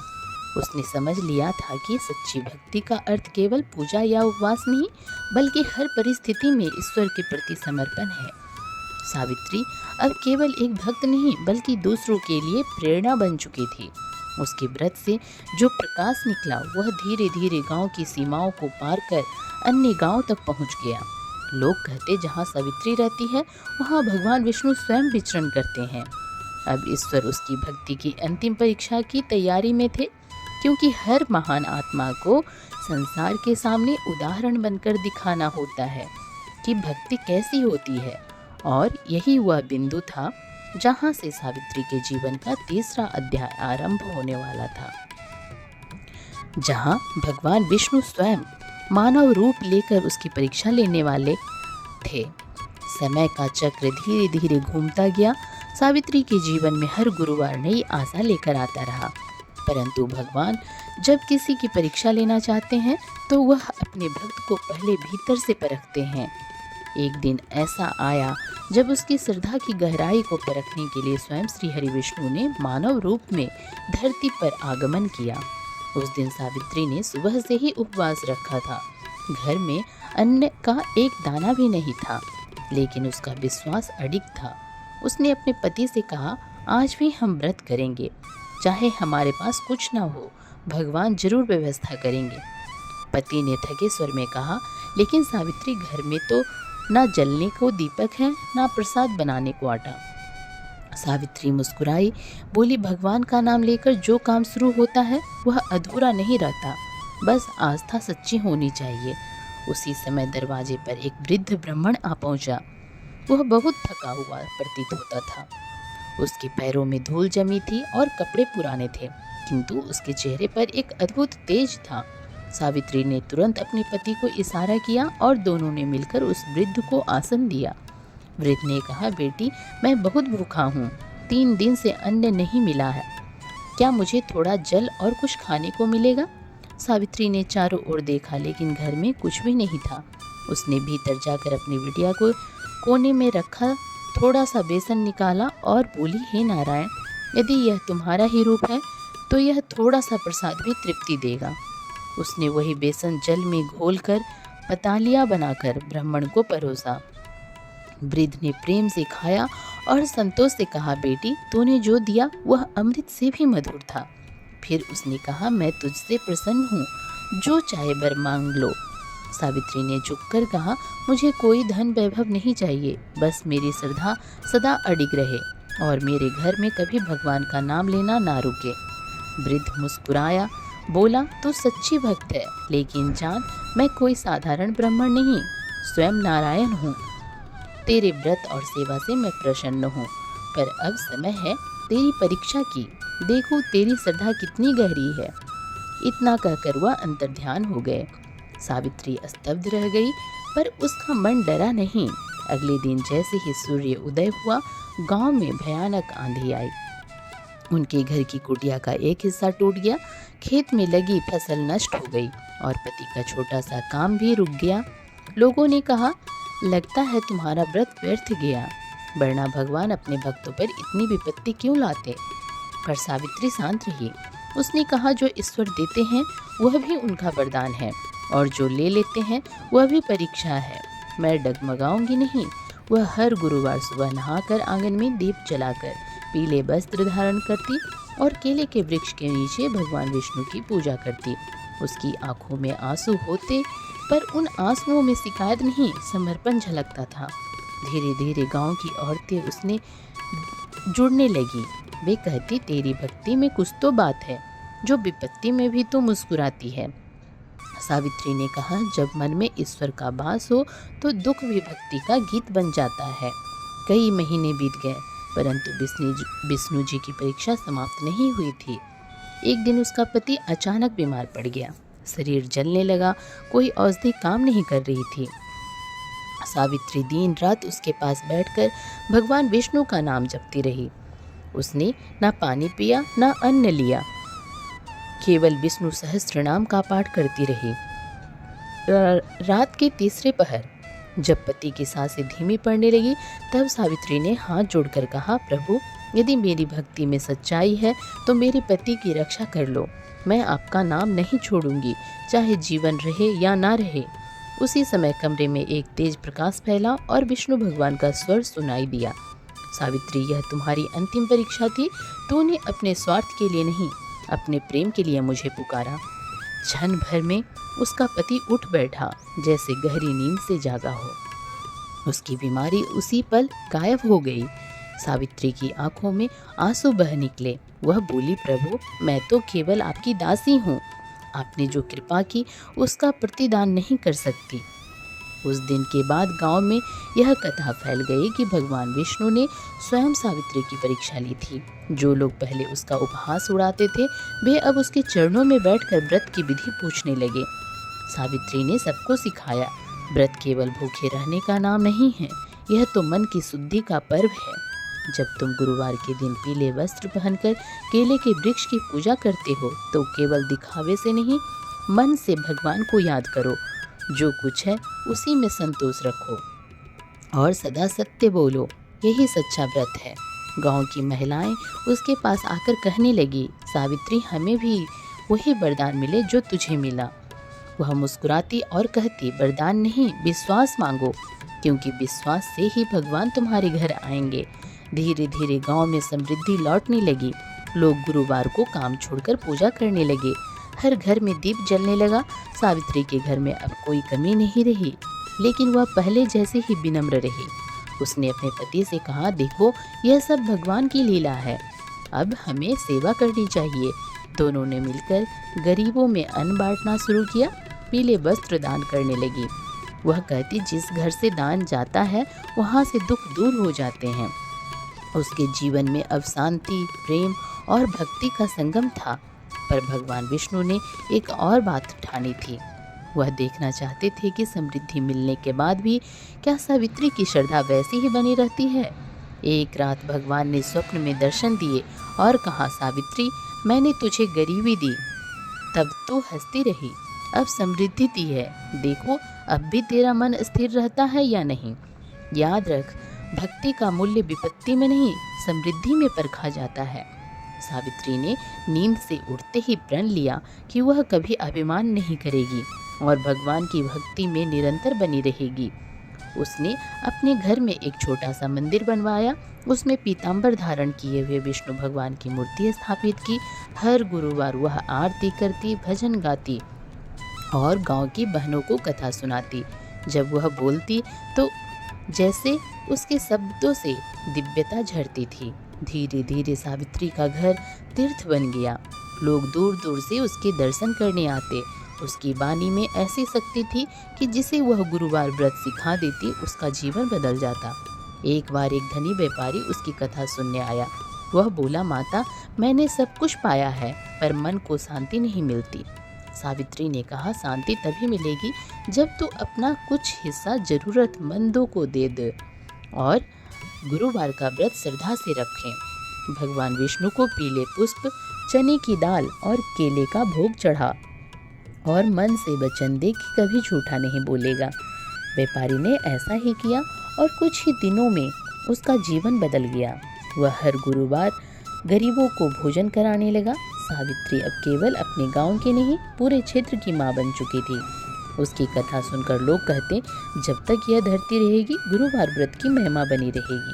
उसने समझ लिया था कि सच्ची भक्ति का अर्थ केवल पूजा या उपवास नहीं, बल्कि हर परिस्थिति में ईश्वर के प्रति समर्पण है। सावित्री अब केवल एक भक्त नहीं, बल्कि दूसरों के लिए प्रेरणा बन चुकी थी। उसके व्रत से जो प्रकाश निकला वह धीरे धीरे गांव की सीमाओं को पार कर अन्य गांव तक पहुंच गया। लोग कहते, जहाँ सावित्री रहती है वहाँ भगवान विष्णु स्वयं विचरण करते हैं। अब ईश्वर उसकी भक्ति की अंतिम परीक्षा की तैयारी में थे, क्योंकि हर महान आत्मा को संसार के सामने उदाहरण बनकर दिखाना होता है कि भक्ति कैसी होती है। और यही वह बिंदु था जहाँ से सावित्री के जीवन का तीसरा अध्याय आरंभ होने वाला था, जहाँ भगवान विष्णु स्वयं मानव रूप लेकर उसकी परीक्षा लेने वाले थे। समय का चक्र धीरे धीरे घूमता गया। सावित्री के जीवन में हर गुरुवार नई आशा लेकर आता रहा। परंतु भगवान जब किसी की परीक्षा लेना चाहते हैं तो वह अपने भक्त को पहले भीतर से परखते हैं। एक दिन ऐसा आया जब उसकी श्रद्धा की गहराई को परखने के लिए स्वयं श्री हरि विष्णु ने मानव रूप में धरती पर आगमन किया। उस दिन सावित्री ने सुबह से ही उपवास रखा था। घर में अन्न का एक दाना भी नहीं था, लेकिन उसका विश्वास अडिग था। उसने अपने पति से कहा, आज भी हम व्रत करेंगे, चाहे हमारे पास कुछ ना हो, भगवान जरूर व्यवस्था करेंगे। पति ने थके स्वर में कहा, लेकिन सावित्री, घर में तो ना जलने को दीपक है, ना प्रसाद बनाने को आटा। सावित्री मुस्कुराई, बोली, भगवान का नाम लेकर जो काम शुरू होता है वह अधूरा नहीं रहता, बस आस्था सच्ची होनी चाहिए। उसी समय दरवाजे पर एक वृद्ध ब्राह्मण आ पहुंचा। वह बहुत थका हुआ प्रतीत होता था। उसके पैरों में धूल जमी थी और कपड़े पुराने थे, किंतु उसके चेहरे पर एक अद्भुत तेज था। सावित्री ने तुरंत अपने पति को इशारा किया और दोनों ने मिलकर उस वृद्ध को आसन दिया। वृद्ध ने कहा, बेटी, मैं बहुत भूखा हूँ, 3 दिन से अन्न नहीं मिला है, क्या मुझे थोड़ा जल और कुछ खाने को मिलेगा? सावित्री ने चारों ओर देखा, लेकिन घर में कुछ भी नहीं था। उसने भीतर जाकर अपनी बिटिया को कोने में रखा, थोड़ा सा बेसन निकाला और बोली, हे नारायण, यदि यह तुम्हारा ही रूप है तो यह थोड़ा सा प्रसाद भी तृप्ति देगा। उसने वही बेसन जल में घोलकर पतालिया बनाकर ब्राह्मण को परोसा। वृद्ध ने प्रेम से खाया और संतोष से कहा, बेटी, तूने जो दिया वह अमृत से भी मधुर था। फिर उसने कहा, मैं तुझसे प्रसन्न हूँ, जो चाहे वर मांग लो। सावित्री ने झुककर कहा, मुझे कोई धन वैभव नहीं चाहिए, बस मेरी श्रद्धा सदा अडिग रहे और मेरे घर में कभी भगवान का नाम लेना ना रुके। वृद्ध मुस्कुराया, बोला, तू सच्ची भक्त है, लेकिन जान, मैं कोई साधारण ब्राह्मण नहीं, स्वयं नारायण हूँ। तेरे व्रत और सेवा से मैं प्रसन्न हूँ, पर अब समय है तेरी परीक्षा की, देखो तेरी श्रद्धा कितनी गहरी है। इतना कहकर वह अंतर्ध्यान हो गए। सावित्री स्तब्ध रह गई, पर उसका मन डरा नहीं। अगले दिन जैसे ही सूर्य उदय हुआ, गांव में भयानक आंधी आई। उनके घर की कुटिया का एक हिस्सा टूट गया, खेत में लगी फसल नष्ट हो गई और पति का छोटा सा काम भी रुक गया। लोगों ने कहा, लगता है तुम्हारा व्रत व्यर्थ गया। वरना भगवान अपने भक्तों पर इतनी विपत्ति क्यों लाते। पर सावित्री शांत रही। उसने कहा, जो ईश्वर देते हैं वह भी उनका वरदान है, और जो ले लेते हैं वह भी परीक्षा है। मैं डगमगाऊंगी नहीं। वह हर गुरुवार सुबह नहाकर आंगन में दीप जलाकर पीले वस्त्र धारण करती और केले के वृक्ष के नीचे भगवान विष्णु की पूजा करती। उसकी आंखों में आंसू होते, पर उन आंसुओं में शिकायत नहीं, समर्पण झलकता था। धीरे धीरे गांव की औरतें उसने जुड़ने लगी। वे कहती, तेरी भक्ति में कुछ तो बात है, जो विपत्ति में भी तो मुस्कुराती है। सावित्री ने कहा, जब मन में ईश्वर का वास हो तो दुख भी भक्ति का गीत बन जाता है। कई महीने बीत गए, परंतु विष्णु जी की परीक्षा समाप्त नहीं हुई थी। एक दिन उसका पति अचानक बीमार पड़ गया। शरीर जलने लगा, कोई औषधि काम नहीं कर रही थी। सावित्री दिन रात उसके पास बैठकर भगवान विष्णु का नाम जपती रही। उसने ना पानी पिया ना अन्न लिया, केवल विष्णु सहस्त्रनाम का पाठ करती रही। रात के तीसरे पहर जब पति की सांसें धीमी पड़ने लगी, तब सावित्री ने हाथ जोड़कर कहा, प्रभु, यदि मेरी भक्ति में सच्चाई है तो मेरे पति की रक्षा कर लो। मैं आपका नाम नहीं छोड़ूंगी, चाहे जीवन रहे या ना रहे। उसी समय कमरे में एक तेज प्रकाश फैला और विष्णु भगवान का स्वर सुनाई दिया। सावित्री, यह तुम्हारी अंतिम परीक्षा थी। तूने अपने स्वार्थ के लिए नहीं, अपने प्रेम के लिए मुझे पुकारा। क्षण भर में उसका पति उठ बैठा, जैसे गहरी नींद से जागा हो। उसकी बीमारी उसी पल गायब हो गई। सावित्री की आंखों में आंसू बह निकले। वह बोली, प्रभु, मैं तो केवल आपकी दासी हूँ। आपने जो कृपा की उसका प्रतिदान नहीं कर सकती। उस दिन के बाद गांव में यह कथा फैल गई कि भगवान विष्णु ने स्वयं सावित्री की परीक्षा ली थी। जो लोग पहले उसका उपहास उड़ाते थे, वे अब उसके चरणों में बैठकर व्रत की विधि पूछने लगे। सावित्री ने सबको सिखाया, व्रत केवल भूखे रहने का नाम नहीं है, यह तो मन की शुद्धि का पर्व है। जब तुम गुरुवार के दिन पीले वस्त्र पहनकर केले के वृक्ष की पूजा करते हो, तो केवल दिखावे से नहीं, मन से भगवान को याद करो। जो कुछ है उसी में संतोष रखो और सदा सत्य बोलो, यही सच्चा व्रत है। गांव की महिलाएं उसके पास आकर कहने लगी, सावित्री, हमें भी वही वरदान मिले जो तुझे मिला। वह मुस्कुराती और कहती, वरदान नहीं, विश्वास मांगो, क्योंकि विश्वास से ही भगवान तुम्हारे घर आएंगे। धीरे धीरे गांव में समृद्धि लौटने लगी। लोग गुरुवार को काम छोड़कर पूजा करने लगे। हर घर में दीप जलने लगा। सावित्री के घर में अब कोई कमी नहीं रही, लेकिन वह पहले जैसे ही विनम्र रही। उसने अपने पति से कहा, देखो, यह सब भगवान की लीला है, अब हमें सेवा करनी चाहिए। दोनों ने मिलकर गरीबों में अन्न बांटना शुरू किया, पीले वस्त्र दान करने लगी। वह कहती, जिस घर से दान जाता है वहाँ से दुख दूर हो जाते हैं। उसके जीवन में अब शांति, प्रेम और भक्ति का संगम था। पर भगवान विष्णु ने एक और बात ठानी थी। वह देखना चाहते थे कि समृद्धि मिलने के बाद भी क्या सावित्री की श्रद्धा वैसी ही बनी रहती है। एक रात भगवान ने स्वप्न में दर्शन दिए और कहा, सावित्री, मैंने तुझे गरीबी दी, तब तू हंसती रही, अब समृद्धि दी है। देखो, अब भी तेरा मन स्थिर रहता है या नहीं। याद रख, भक्ति का मूल्य विपत्ति में नहीं, समृद्धि में परखा जाता है। सावित्री ने नींद से उठते ही प्रण लिया कि वह कभी अभिमान नहीं करेगी और भगवान की भक्ति में निरंतर बनी रहेगी। उसने अपने घर में एक छोटा सा मंदिर बनवाया। उसमें पीतांबर धारण किए हुए विष्णु भगवान की मूर्ति स्थापित की। हर गुरुवार वह आरती करती, भजन गाती और गांव की बहनों को कथा सुनाती। जब वह बोलती तो जैसे उसके शब्दों से दिव्यता झरती थी। धीरे धीरे सावित्री का घर तीर्थ बन गया। लोग दूर दूर से उसके दर्शन करने आते। उसकी वाणी में ऐसी शक्ति थी कि जिसे वह गुरुवार व्रत सिखा देती, उसका जीवन बदल जाता। एक बार एक धनी व्यापारी उसकी कथा सुनने आया। वह बोला, माता, मैंने सब कुछ पाया है, पर मन को शांति नहीं मिलती। सावित्री ने कहा, शांति तभी मिलेगी जब तू अपना कुछ हिस्सा जरूरतमंदों को दे दे और गुरुवार का व्रत श्रद्धा से रखें। भगवान विष्णु को पीले पुष्प, चने की दाल और केले का भोग चढ़ा और मन से वचन दे कि कभी झूठा नहीं बोलेगा। व्यापारी ने ऐसा ही किया और कुछ ही दिनों में उसका जीवन बदल गया। वह हर गुरुवार गरीबों को भोजन कराने लगा। सावित्री अब केवल अपने गांव की नहीं, पूरे क्षेत्र की माँ बन चुकी थी। उसकी कथा सुनकर लोग कहते, जब तक यह धरती रहेगी गुरुवार व्रत की महिमा बनी रहेगी।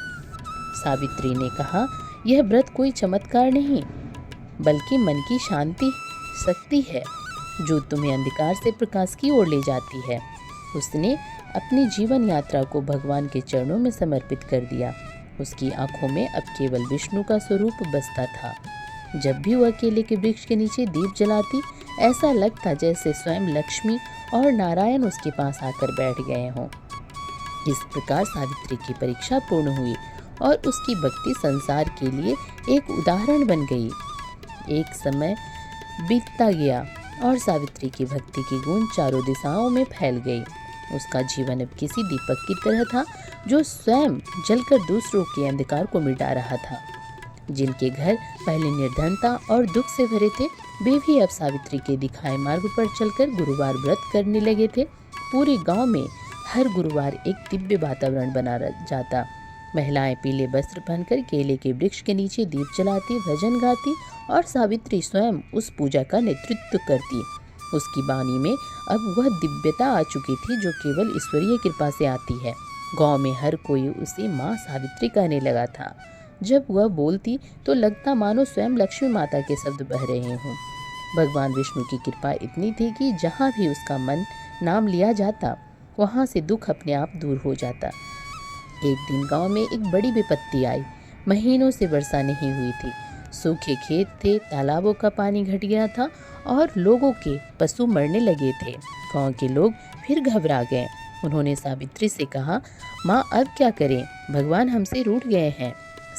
सावित्री ने कहा, यह व्रत कोई चमत्कार नहीं, बल्कि मन की शांति शक्ति है जो तुम्हें अंधकार से प्रकाश की ओर ले जाती है। उसने अपनी जीवन यात्रा को भगवान के चरणों में समर्पित कर दिया। उसकी आंखों में अब केवल विष्णु का स्वरूप बसता था। जब भी वह केले के वृक्ष के नीचे दीप जलाती, ऐसा लगता जैसे स्वयं लक्ष्मी और नारायण उसके पास आकर बैठ गए हों। इस प्रकार सावित्री की परीक्षा पूर्ण हुई और उसकी भक्ति संसार के लिए एक उदाहरण बन गई। एक समय बीतता गया और सावित्री की भक्ति की गूंज चारों दिशाओं में फैल गई। उसका जीवन अब किसी दीपक की तरह था जो स्वयं जलकर दूसरों के अंधकार को मिटा रहा था। जिनके घर पहले निर्धनता और दुख से भरे थे, वे भी अब सावित्री के दिखाए मार्ग पर चलकर गुरुवार व्रत करने लगे थे। पूरे गांव में हर गुरुवार एक दिव्य वातावरण बना जाता। महिलाएं पीले वस्त्र पहनकर केले के वृक्ष के नीचे दीप जलाती, भजन गाती और सावित्री स्वयं उस पूजा का नेतृत्व करती। उसकी वाणी में अब वह दिव्यता आ चुकी थी जो केवल ईश्वरीय कृपा से आती है। गांव में हर कोई उसे माँ सावित्री कहने लगा था। जब वह बोलती तो लगता मानो स्वयं लक्ष्मी माता के शब्द बह रहे हों। भगवान विष्णु की कृपा इतनी थी कि जहाँ भी उसका मन नाम लिया जाता, वहाँ से दुख अपने आप दूर हो जाता। एक दिन गांव में एक बड़ी विपत्ति आई। महीनों से वर्षा नहीं हुई थी। सूखे खेत थे, तालाबों का पानी घट गया था और लोगों के पशु मरने लगे थे। गांव के लोग फिर घबरा गए। उन्होंने सावित्री से कहा, माँ अब क्या करें, भगवान हमसे रूठ गए हैं।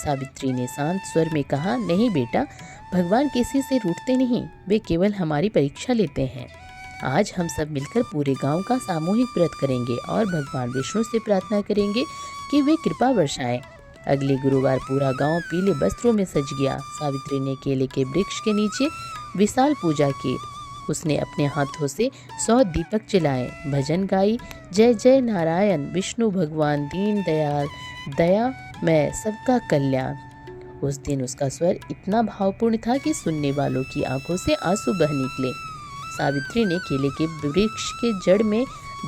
सावित्री ने शांत स्वर में कहा, नहीं बेटा, भगवान किसी से रूठते नहीं, वे केवल हमारी परीक्षा लेते हैं। आज हम सब मिलकर पूरे गांव का सामूहिक व्रत करेंगे और भगवान विष्णु से प्रार्थना करेंगे कि वे कृपा वर्षाएं। अगले गुरुवार पूरा गांव पीले वस्त्रों में सज गया। सावित्री ने केले के वृक्ष के नीचे विशाल पूजा की। उसने अपने हाथों से 100 दीपक जलाए, भजन गाई, जय जय नारायण विष्णु भगवान दीन दयाल, दया मैं सबका कल्याण। उस दिन उसका स्वर इतना भावपूर्ण था कि सुनने वालों की आंखों से आंसू बह निकले। सावित्री ने केले के वृक्ष के जड़ में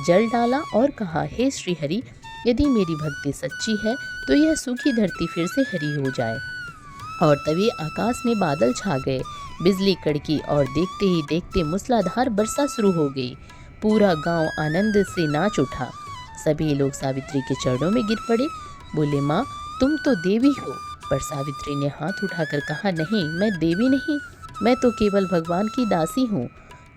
जल डाला और कहा, हे श्री हरि, यदि मेरी भक्ति सच्ची है तो यह सूखी धरती फिर से हरी हो जाए। और तभी आकाश में बादल छा गए, बिजली कड़की और देखते ही देखते मूसलाधार वर्षा शुरू हो गई। पूरा गांव आनंद से नाच उठा। सभी लोग सावित्री के चरणों में गिर पड़े। बोले, माँ तुम तो देवी हो। पर सावित्री ने हाथ उठाकर कहा, नहीं, मैं देवी नहीं, मैं तो केवल भगवान की दासी हूँ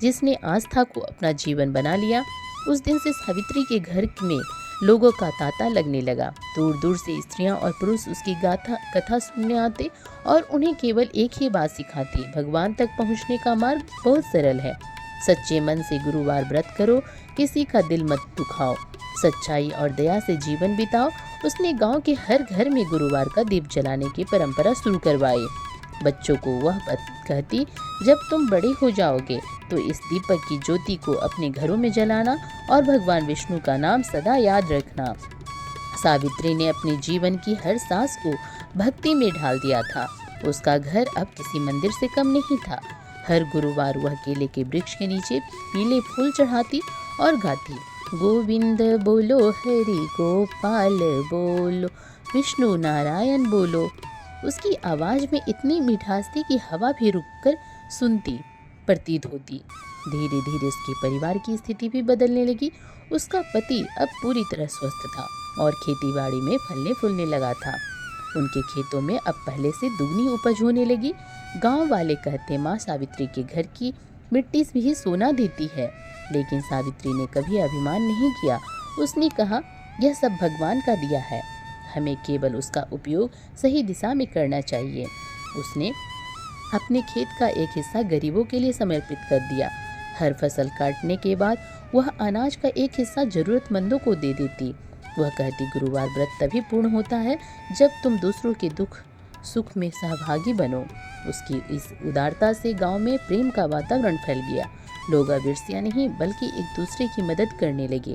जिसने आस्था को अपना जीवन बना लिया। उस दिन से सावित्री के घर में लोगों का तांता लगने लगा। दूर दूर से स्त्रियां और पुरुष उसकी कथा सुनने आते और उन्हें केवल एक ही बात सिखाती, भगवान तक पहुंचने का मार्ग बहुत सरल है। सच्चे मन से गुरुवार व्रत करो, किसी का दिल मत दुखाओ, सच्चाई और दया से जीवन बिताओ। उसने गांव के हर घर में गुरुवार का दीप जलाने की परंपरा शुरू करवाई। बच्चों को वह कहती, जब तुम बड़े हो जाओगे तो इस दीपक की ज्योति को अपने घरों में जलाना और भगवान विष्णु का नाम सदा याद रखना। सावित्री ने अपने जीवन की हर सांस को भक्ति में ढाल दिया था। उसका घर अब किसी मंदिर से कम नहीं था। हर गुरुवार वह केले के वृक्ष के नीचे पीले फूल चढ़ाती और गाती, गोविंद बोलो, हरि गोपाल बोलो, विष्णु नारायण बोलो। उसकी आवाज़ में इतनी मिठास थी कि हवा भी रुककर सुनती प्रतीत होती। धीरे धीरे उसके परिवार की स्थिति भी बदलने लगी। उसका पति अब पूरी तरह स्वस्थ था और खेतीबाड़ी में फलने फूलने लगा था। उनके खेतों में अब पहले से दुगनी उपज होने लगी। गांव वाले कहते, माँ सावित्री के घर की मिट्टी भी सोना देती है। लेकिन सावित्री ने कभी अभिमान नहीं किया। उसने कहा, यह सब भगवान का दिया है, हमें केवल उसका उपयोग सही दिशा में करना चाहिए। उसने अपने खेत का एक हिस्सा गरीबों के लिए समर्पित कर दिया। हर फसल काटने के बाद वह अनाज का एक हिस्सा जरूरतमंदों को दे देती। वह कहती, गुरुवार व्रत तभी पूर्ण होता है जब तुम दूसरों के दुख सुख में सहभागी बनो। उसकी इस उदारता से गांव में प्रेम का वातावरण फैल गया। लोग अब ईर्ष्या नहीं बल्कि एक दूसरे की मदद करने लगे।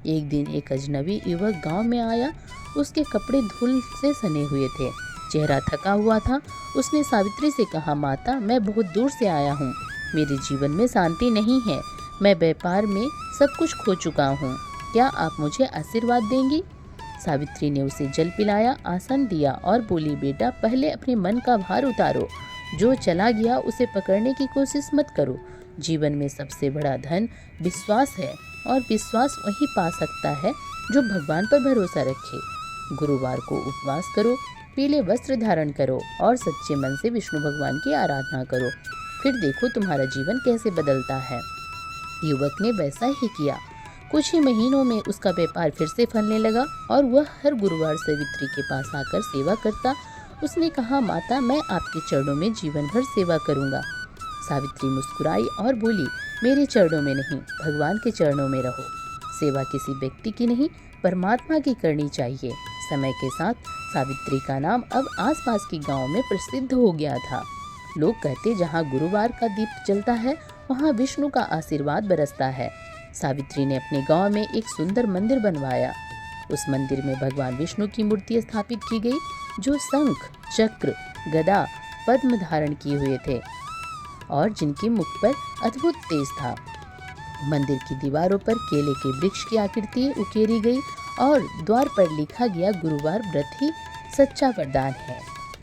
एक दिन एक अजनबी युवक गांव में आया। उसके कपड़े धूल से सने हुए थे, चेहरा थका हुआ था। उसने सावित्री से कहा, माता, मैं बहुत दूर से आया हूँ, मेरे जीवन में शांति नहीं है, मैं व्यापार में सब कुछ खो चुका हूँ, क्या आप मुझे आशीर्वाद देंगी? सावित्री ने उसे जल पिलाया, आसन दिया और बोली, बेटा, पहले अपने मन का भार उतारो, जो चला गया उसे पकड़ने की कोशिश मत करो। जीवन में सबसे बड़ा धन विश्वास है, और विश्वास वही पा सकता है जो भगवान पर भरोसा रखे। गुरुवार को उपवास करो, पीले वस्त्र धारण करो और सच्चे मन से विष्णु भगवान की आराधना करो, फिर देखो तुम्हारा जीवन कैसे बदलता है। युवक ने वैसा ही किया। कुछ ही महीनों में उसका व्यापार फिर से फलने लगा और वह हर गुरुवार सावित्री के पास आकर सेवा करता। उसने कहा, माता, मैं आपके चरणों में जीवन भर सेवा करूंगा। सावित्री मुस्कुराई और बोली, मेरे चरणों में नहीं, भगवान के चरणों में रहो। सेवा किसी व्यक्ति की नहीं, परमात्मा की करनी चाहिए। समय के साथ सावित्री का नाम अब आसपास के गांव में प्रसिद्ध हो गया था। लोग कहते, जहाँ गुरुवार का दीप जलता है वहाँ विष्णु का आशीर्वाद बरसता है। सावित्री ने अपने गांव में एक सुंदर मंदिर बनवाया। उस मंदिर में भगवान विष्णु की मूर्ति स्थापित की गई, जो शंख, चक्र, गदा, पद्म धारण किए हुए थे और जिनकी मुख पर अद्भुत तेज था। मंदिर की दीवारों पर केले के वृक्ष की आकृति उकेरी गई और द्वार पर लिखा गया, गुरुवार व्रत ही सच्चा वरदान है।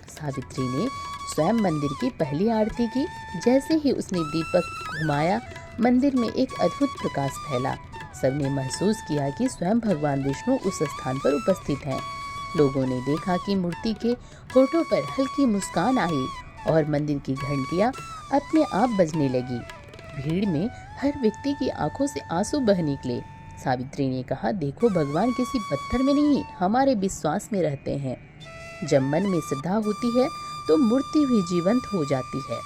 सावित्री ने स्वयं मंदिर की पहली आरती की। जैसे ही उसने दीपक घुमाया, मंदिर में एक अद्भुत प्रकाश फैला। सबने महसूस किया कि स्वयं भगवान विष्णु उस स्थान पर उपस्थित हैं। लोगों ने देखा कि मूर्ति के होठों पर हल्की मुस्कान आई और मंदिर की घंटियां अपने आप बजने लगी। भीड़ में हर व्यक्ति की आंखों से आंसू बह निकले। सावित्री ने कहा, देखो, भगवान किसी पत्थर में नहीं, हमारे विश्वास में रहते हैं। जब मन में श्रद्धा होती है तो मूर्ति भी जीवंत हो जाती है।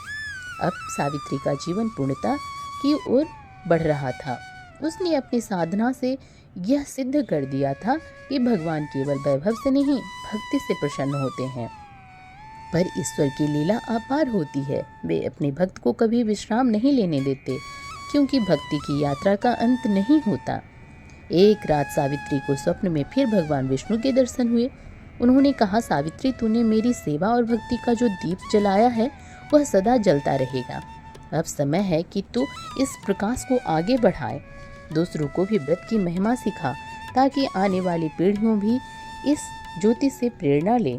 अब सावित्री का जीवन पूर्णता की ओर बढ़ रहा था। उसने अपनी साधना से यह सिद्ध कर दिया था कि भगवान केवल वैभव से नहीं, भक्ति से प्रसन्न होते हैं। पर ईश्वर की लीला अपार होती है। वे अपने भक्त को कभी विश्राम नहीं लेने देते, क्योंकि भक्ति की यात्रा का अंत नहीं होता। एक रात सावित्री को स्वप्न में फिर भगवान विष्णु के दर्शन हुए। उन्होंने कहा, सावित्री, तूने मेरी सेवा और भक्ति का जो दीप जलाया है वह सदा जलता रहेगा। अब समय है कि तू इस प्रकाश को आगे बढ़ाए, दूसरों को भी व्रत की महिमा सिखा, ताकि आने वाली पीढ़ियों भी इस ज्योति से प्रेरणा ले।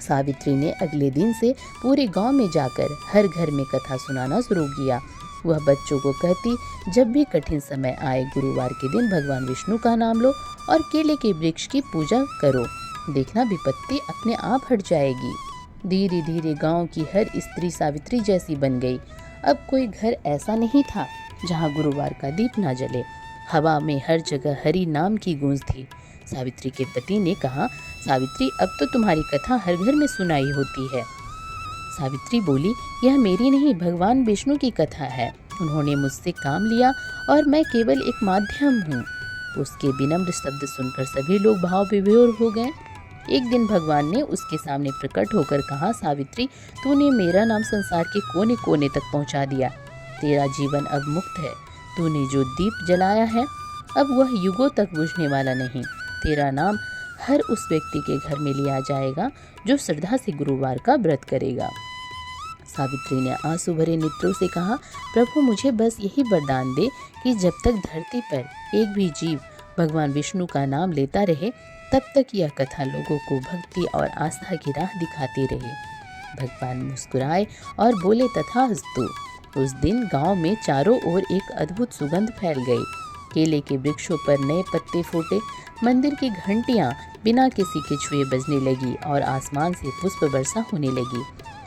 सावित्री ने अगले दिन से पूरे गांव में जाकर हर घर में कथा सुनाना शुरू किया। वह बच्चों को कहती, जब भी कठिन समय आए, गुरुवार के दिन भगवान विष्णु का नाम लो और केले के वृक्ष की पूजा करो, देखना विपत्ति अपने आप हट जाएगी। धीरे धीरे गांव की हर स्त्री सावित्री जैसी बन गई। अब कोई घर ऐसा नहीं था जहां गुरुवार का दीप ना जले। हवा में हर जगह हरि नाम की गूंज थी। सावित्री के पति ने कहा, सावित्री, अब तो तुम्हारी कथा हर घर में सुनाई होती है। सावित्री बोली, यह मेरी नहीं, भगवान विष्णु की कथा है। उन्होंने मुझसे काम लिया और मैं केवल एक माध्यम हूँ। उसके विनम्र शब्द सुनकर सभी लोग भाव विभोर हो गए। एक दिन भगवान ने उसके सामने प्रकट होकर कहा, सावित्री, तूने मेरा नाम संसार के कोने कोने तक पहुंचा दिया। तेरा जीवन अब मुक्त है। तूने जो दीप जलाया है अब वह युगों तक बुझने वाला नहीं। तेरा नाम हर उस व्यक्ति के घर में लिया जाएगा जो श्रद्धा से गुरुवार का व्रत करेगा। सावित्री ने आंसू भरे नेत्रों से कहा, प्रभु, मुझे बस यही वरदान दे कि जब तक धरती पर एक भी जीव भगवान विष्णु का नाम लेता रहे, तब तक यह कथा लोगों को भक्ति और आस्था की राह दिखाती रहे। भगवान मुस्कुराए और बोले, तथास्तु। उस दिन गांव में चारों ओर एक अद्भुत सुगंध फैल गई। केले के वृक्षों पर नए पत्ते फूटे, मंदिर की घंटियां बिना किसी के छुए बजने लगी और आसमान से पुष्प वर्षा होने लगी।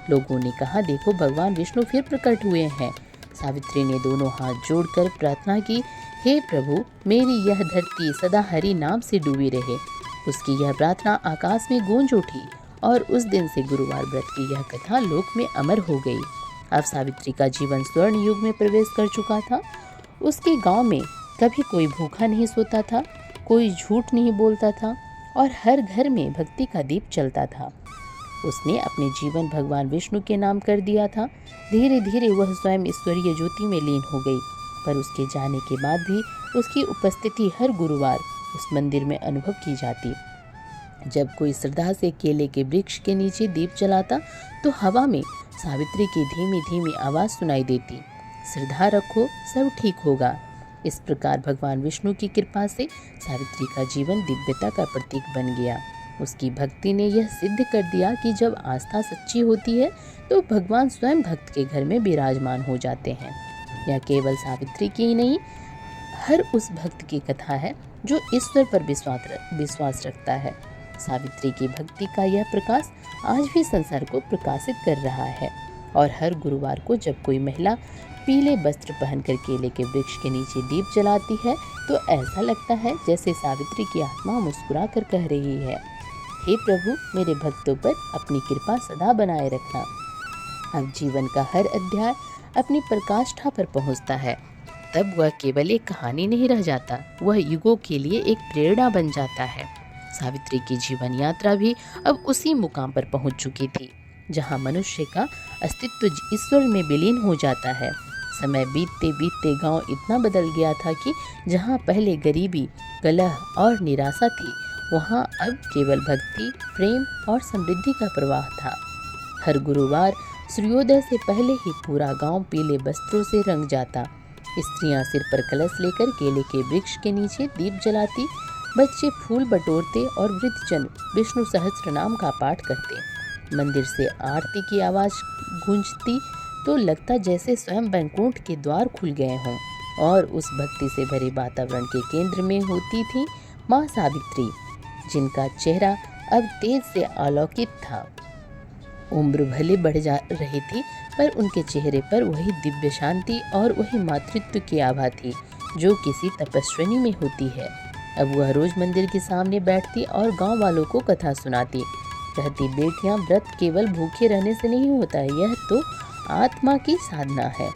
लोगों ने कहा, देखो, भगवान विष्णु फिर प्रकट हुए हैं। सावित्री ने दोनों हाथ जोड़कर प्रार्थना की, हे प्रभु, मेरी यह धरती सदा हरि नाम से डूबी रहे। उसकी यह प्रार्थना आकाश में गूंज उठी और उस दिन से गुरुवार व्रत की यह कथा लोक में अमर हो गई। अब सावित्री का जीवन स्वर्ण युग में प्रवेश कर चुका था। उसके गांव में कभी कोई भूखा नहीं सोता था, कोई झूठ नहीं बोलता था और हर घर में भक्ति का दीप चलता था। उसने अपने जीवन भगवान विष्णु के नाम कर दिया था। धीरे धीरे वह स्वयं ईश्वरीय ज्योति में लीन हो गई। पर उसके जाने के बाद भी उसकी उपस्थिति हर गुरुवार उस मंदिर में अनुभव की जाती। जब कोई श्रद्धा से केले के वृक्ष के नीचे दीप जलाता तो हवा में सावित्री की धीमी धीमी आवाज़ सुनाई देती, श्रद्धा रखो सब ठीक होगा। इस प्रकार भगवान विष्णु की कृपा से सावित्री का जीवन दिव्यता का प्रतीक बन गया। उसकी भक्ति ने यह सिद्ध कर दिया कि जब आस्था सच्ची होती है तो भगवान स्वयं भक्त के घर में विराजमान हो जाते हैं। यह केवल सावित्री की ही नहीं, हर उस भक्त की कथा है जो ईश्वर पर विश्वास रखता है। सावित्री की भक्ति का यह प्रकाश आज भी संसार को प्रकाशित कर रहा है और हर गुरुवार को जब कोई महिला पीले वस्त्र पहनकर केले के वृक्ष के नीचे दीप जलाती है तो ऐसा लगता है जैसे सावित्री की आत्मा मुस्कुरा कर कह रही है, हे प्रभु, मेरे भक्तों पर अपनी कृपा सदा बनाए रखना। अब जीवन का हर अध्याय अपनी प्रकाष्ठा पर पहुंचता है, तब वह केवल एक कहानी नहीं रह जाता, वह युगों के लिए एक प्रेरणा बन जाता है। सावित्री की जीवन यात्रा भी अब उसी मुकाम पर पहुंच चुकी थी जहां मनुष्य का अस्तित्व ईश्वर में विलीन हो जाता है। समय बीतते बीतते गांव इतना बदल गया था कि जहां पहले गरीबी, कलह और निराशा थी, वहां अब केवल भक्ति, प्रेम और समृद्धि का प्रवाह था। हर गुरुवार सूर्योदय से पहले ही पूरा गांव पीले वस्त्रों से रंग जाता। स्त्रियां सिर पर कलश लेकर केले के वृक्ष के नीचे दीप जलाती, बच्चे फूल बटोरते और वृद्धजन विष्णु सहस्त्र नाम का पाठ करते। मंदिर से आरती की आवाज़ गूंजती तो लगता जैसे स्वयं वैकुंठ के द्वार खुल गए हों और उस भक्ति से भरे वातावरण के केंद्र में होती थी माँ सावित्री, जिनका चेहरा अब तेज से अलौकित था। उम्र भले बढ़ जा रही थी पर उनके चेहरे पर वही दिव्य शांति और वही मातृत्व की आभा थी जो किसी तपस्विनी में होती है। अब वह रोज मंदिर के सामने बैठती और गांव वालों को कथा सुनाती, कहती, बेटियां, व्रत केवल भूखे रहने से नहीं होता है, यह तो आत्मा की साधना है।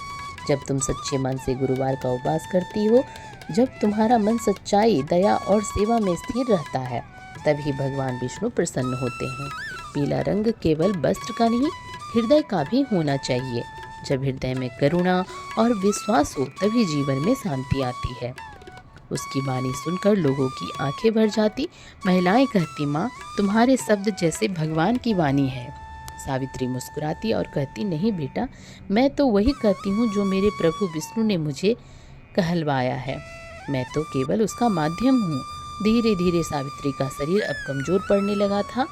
जब तुम सच्चे मन से गुरुवार का उपवास करती हो, जब तुम्हारा मन सच्चाई, दया और सेवा में स्थिर रहता है, तभी भगवान विष्णु प्रसन्न होते हैं। पीला रंग केवल वस्त्र का नहीं, हृदय का भी होना चाहिए। जब हृदय में करुणा और विश्वास हो तभी जीवन में शांति आती है। उसकी वाणी सुनकर लोगों की आंखें भर जाती। महिलाएं कहती, माँ, तुम्हारे शब्द जैसे भगवान की वाणी है। सावित्री मुस्कुराती और कहती, नहीं बेटा, मैं तो वही कहती हूँ जो मेरे प्रभु विष्णु ने मुझे कहलवाया है, मैं तो केवल उसका माध्यम हूँ। धीरे धीरे सावित्री का शरीर अब कमजोर पड़ने लगा था,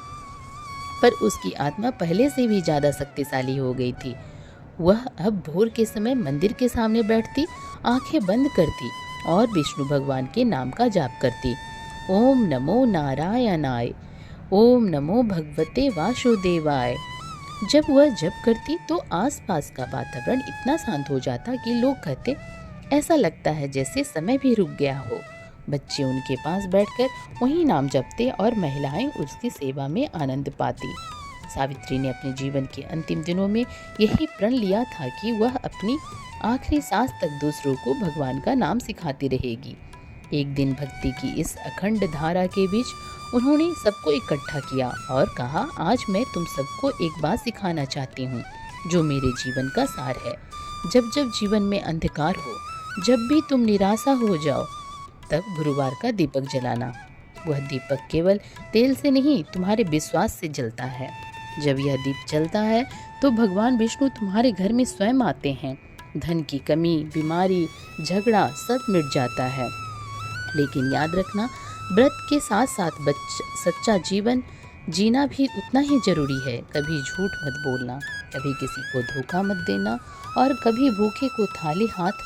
पर उसकी आत्मा पहले से भी ज़्यादा शक्तिशाली हो गई थी। वह अब भोर के समय मंदिर के सामने बैठती, आंखें बंद करती और विष्णु भगवान के नाम का जाप करती। ओम नमो नारायणाय, ओम नमो भगवते वासुदेवाय। जब वह जप करती तो आसपास का वातावरण इतना शांत हो जाता कि लोग कहते, ऐसा लगता है जैसे समय भी रुक गया हो। बच्चे उनके पास बैठकर वही नाम जपते और महिलाएं उसकी सेवा में आनंद पाती। सावित्री ने अपने जीवन के अंतिम दिनों में यही प्रण लिया था कि वह अपनी आखिरी सांस तक दूसरों को भगवान का नाम सिखाती रहेगी। एक दिन भक्ति की इस अखंड धारा के बीच उन्होंने सबको इकट्ठा किया और कहा, आज मैं तुम सबको एक बात सिखाना चाहती हूँ जो मेरे जीवन का सार है। जब जब जीवन में अंधकार हो, जब भी तुम निराशा हो जाओ, तब गुरुवार का दीपक जलाना। वह दीपक केवल तेल से नहीं, तुम्हारे विश्वास से जलता है। जब यह दीप जलता है तो भगवान विष्णु तुम्हारे घर में स्वयं आते हैं। धन की कमी, बीमारी, झगड़ा सब मिट जाता है। लेकिन याद रखना, व्रत के साथ साथ सच्चा जीवन जीना भी उतना ही जरूरी है। कभी झूठ मत बोलना, कभी किसी को धोखा मत देना और कभी भूखे को थाली हाथ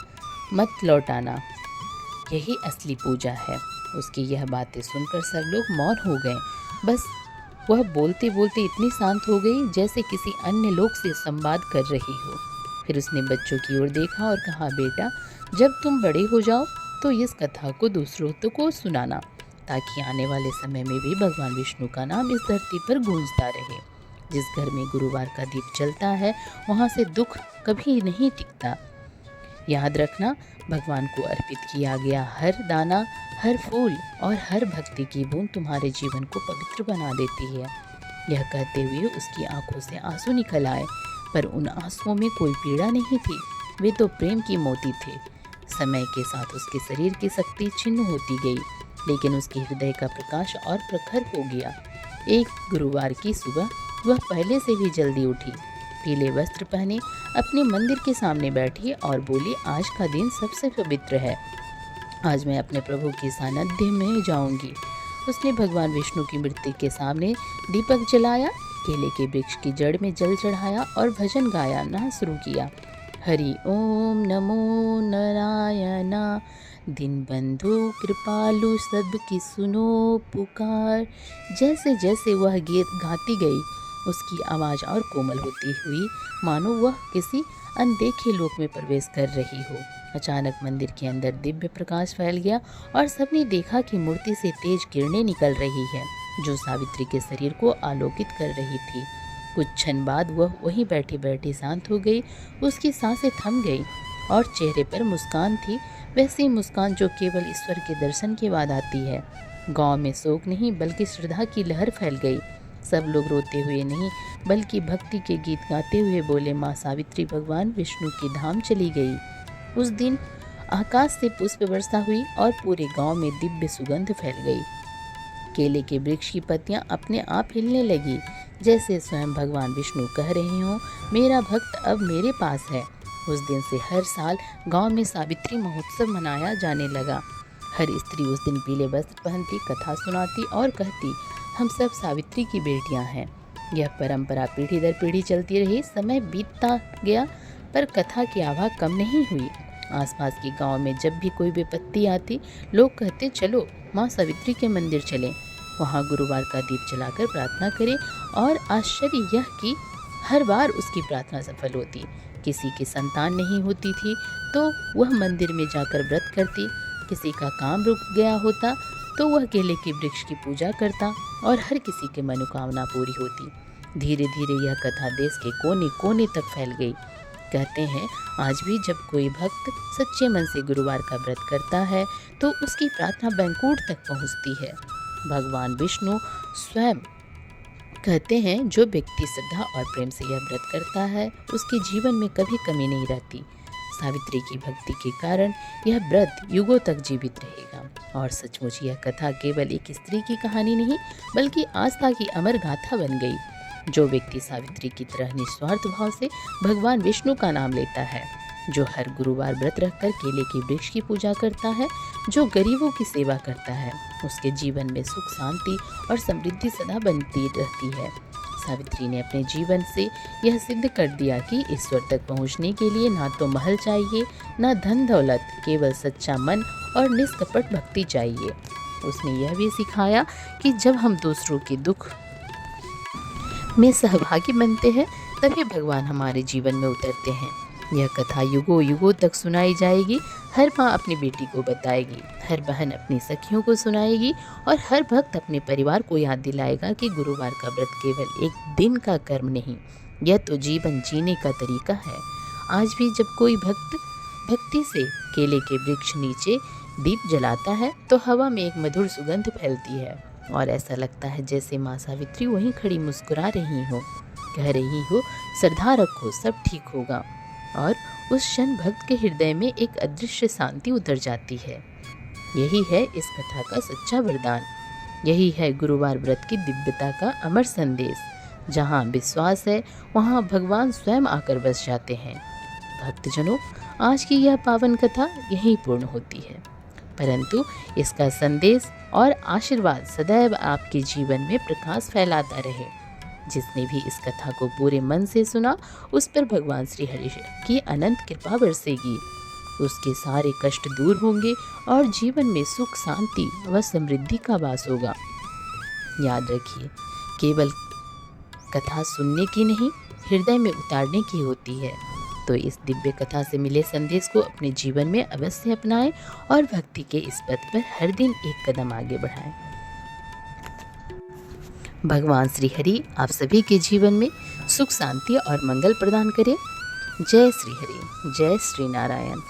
मत लौटाना। यही असली पूजा है। उसकी यह बातें सुनकर सब लोग मौन हो गए। बस वह बोलते बोलते इतनी शांत हो गई जैसे किसी अन्य लोक से संवाद कर रही हो। फिर उसने बच्चों की ओर देखा और कहा, बेटा, जब तुम बड़े हो जाओ तो इस कथा को दूसरों को सुनाना, ताकि आने वाले समय में भी भगवान विष्णु का नाम इस धरती पर गूंजता रहे। जिस घर में गुरुवार का दीप जलता है वहाँ से दुख कभी नहीं टिकता। याद रखना, भगवान को अर्पित किया गया हर दाना, हर फूल और हर भक्ति की बूंद तुम्हारे जीवन को पवित्र बना देती है। यह कहते हुए उसकी आंखों से आंसू निकल आए, पर उन आंसुओं में कोई पीड़ा नहीं थी, वे तो प्रेम की मोती थे। समय के साथ उसके शरीर की शक्ति छिन्न होती गई, लेकिन उसके हृदय का प्रकाश और प्रखर हो गया। एक गुरुवार की सुबह वह पहले से भी जल्दी उठी, पीले वस्त्र पहने अपने मंदिर के सामने बैठी और बोली, आज का दिन सबसे पवित्र है, आज मैं अपने प्रभु के सानिध्य में जाऊंगी। उसने भगवान विष्णु की मूर्ति के सामने दीपक जलाया, केले के वृक्ष की जड़ में जल चढ़ाया और भजन गाना शुरू किया। हरि ओम नमो नारायणा, दिन बंधु कृपालु सबकी सुनो पुकार। जैसे जैसे वह गीत गाती गई, उसकी आवाज़ और कोमल होती हुई, मानो वह किसी अनदेखे लोक में प्रवेश कर रही हो। अचानक मंदिर के अंदर दिव्य प्रकाश फैल गया और सबने देखा कि मूर्ति से तेज किरणें निकल रही है, जो सावित्री के शरीर को आलोकित कर रही थी। कुछ क्षण बाद वह वहीं बैठी बैठी शांत हो गई। उसकी सांसें थम गई और चेहरे पर मुस्कान थी, वैसी मुस्कान जो केवल ईश्वर के दर्शन के बाद आती है। गांव में शोक नहीं बल्कि श्रद्धा की लहर फैल गई। सब लोग रोते हुए नहीं बल्कि भक्ति के गीत गाते हुए बोले, माँ सावित्री भगवान विष्णु की धाम चली गई। उस दिन आकाश से पुष्प वर्षा हुई और पूरे गांव में दिव्य सुगंध फैल गई। केले के वृक्ष की पत्तियां अपने आप हिलने लगी, जैसे स्वयं भगवान विष्णु कह रहे हों, मेरा भक्त अब मेरे पास है। उस दिन से हर साल गांव में सावित्री महोत्सव मनाया जाने लगा। हर स्त्री उस दिन पीले वस्त्र पहनती, कथा सुनाती और कहती, हम सब सावित्री की बेटियां हैं। यह परंपरा पीढ़ी दर पीढ़ी चलती रही। समय बीतता गया पर कथा की आभा कम नहीं हुई। आसपास के गांव में जब भी कोई विपत्ति आती, लोग कहते, चलो माँ सावित्री के मंदिर चलें, वहाँ गुरुवार का दीप जलाकर प्रार्थना करें। और आश्चर्य यह कि हर बार उसकी प्रार्थना सफल होती। किसी की संतान नहीं होती थी तो वह मंदिर में जाकर व्रत करती, किसी का काम रुक गया होता तो वह केले के वृक्ष की पूजा करता और हर किसी की मनोकामना पूरी होती। धीरे धीरे यह कथा देश के कोने कोने तक फैल गई। कहते हैं, आज भी जब कोई भक्त सच्चे मन से गुरुवार का व्रत करता है तो उसकी प्रार्थना बैंकुंठ तक पहुंचती है। भगवान विष्णु स्वयं कहते हैं, जो व्यक्ति श्रद्धा और प्रेम से यह व्रत करता है उसके जीवन में कभी कमी नहीं रहती। सावित्री की भक्ति के कारण यह व्रत युगों तक जीवित रहेगा। और सचमुच यह कथा केवल एक स्त्री की कहानी नहीं बल्कि आस्था की अमर गाथा बन गई। जो व्यक्ति सावित्री की तरह निस्वार्थ भाव से भगवान विष्णु का नाम लेता है, जो हर गुरुवार व्रत रखकर केले के वृक्ष की पूजा करता है, जो गरीबों की सेवा करता है, उसके जीवन में सुख शांति और समृद्धि सदा बनती रहती है। सावित्री ने अपने जीवन से यह सिद्ध कर दिया कि ईश्वर तक पहुंचने के लिए ना तो महल चाहिए, ना धन दौलत, केवल सच्चा मन और निष्कपट भक्ति चाहिए। उसने यह भी सिखाया कि जब हम दूसरों के दुख में सहभागी बनते हैं तभी भगवान हमारे जीवन में उतरते हैं। यह कथा युगों युगों तक सुनाई जाएगी। हर माँ अपनी बेटी को बताएगी, हर बहन अपनी सखियों को सुनाएगी और हर भक्त अपने परिवार को याद दिलाएगा कि गुरुवार का व्रत केवल एक दिन का कर्म नहीं, यह तो जीवन जीने का तरीका है। आज भी जब कोई भक्त भक्ति से केले के वृक्ष नीचे दीप जलाता है तो हवा में एक मधुर सुगंध फैलती है और ऐसा लगता है जैसे माँ सावित्री वहीं खड़ी मुस्कुरा रही हो, कह रही हो, श्रद्धा रखो, सब ठीक होगा। और उस क्षण भक्त के हृदय में एक अदृश्य शांति उतर जाती है। यही है इस कथा का सच्चा वरदान। यही है गुरुवार व्रत की दिव्यता का अमर संदेश। जहाँ विश्वास है वहाँ भगवान स्वयं आकर बस जाते हैं। भक्तजनों, आज की यह पावन कथा यहीं पूर्ण होती है, परंतु इसका संदेश और आशीर्वाद सदैव आपके जीवन में प्रकाश फैलाता रहे। जिसने भी इस कथा को पूरे मन से सुना, उस पर भगवान श्री हरि की अनंत कृपा बरसेगी। उसके सारे कष्ट दूर होंगे और जीवन में सुख, शांति व समृद्धि का वास होगा। याद रखिए, केवल कथा सुनने की नहीं, हृदय में उतारने की होती है। तो इस दिव्य कथा से मिले संदेश को अपने जीवन में अवश्य अपनाएं और भक्ति के इस पथ पर हर दिन एक कदम आगे बढ़ाएं। भगवान श्री हरि आप सभी के जीवन में सुख, शांति और मंगल प्रदान करें। जय श्री हरि, जय श्री नारायण।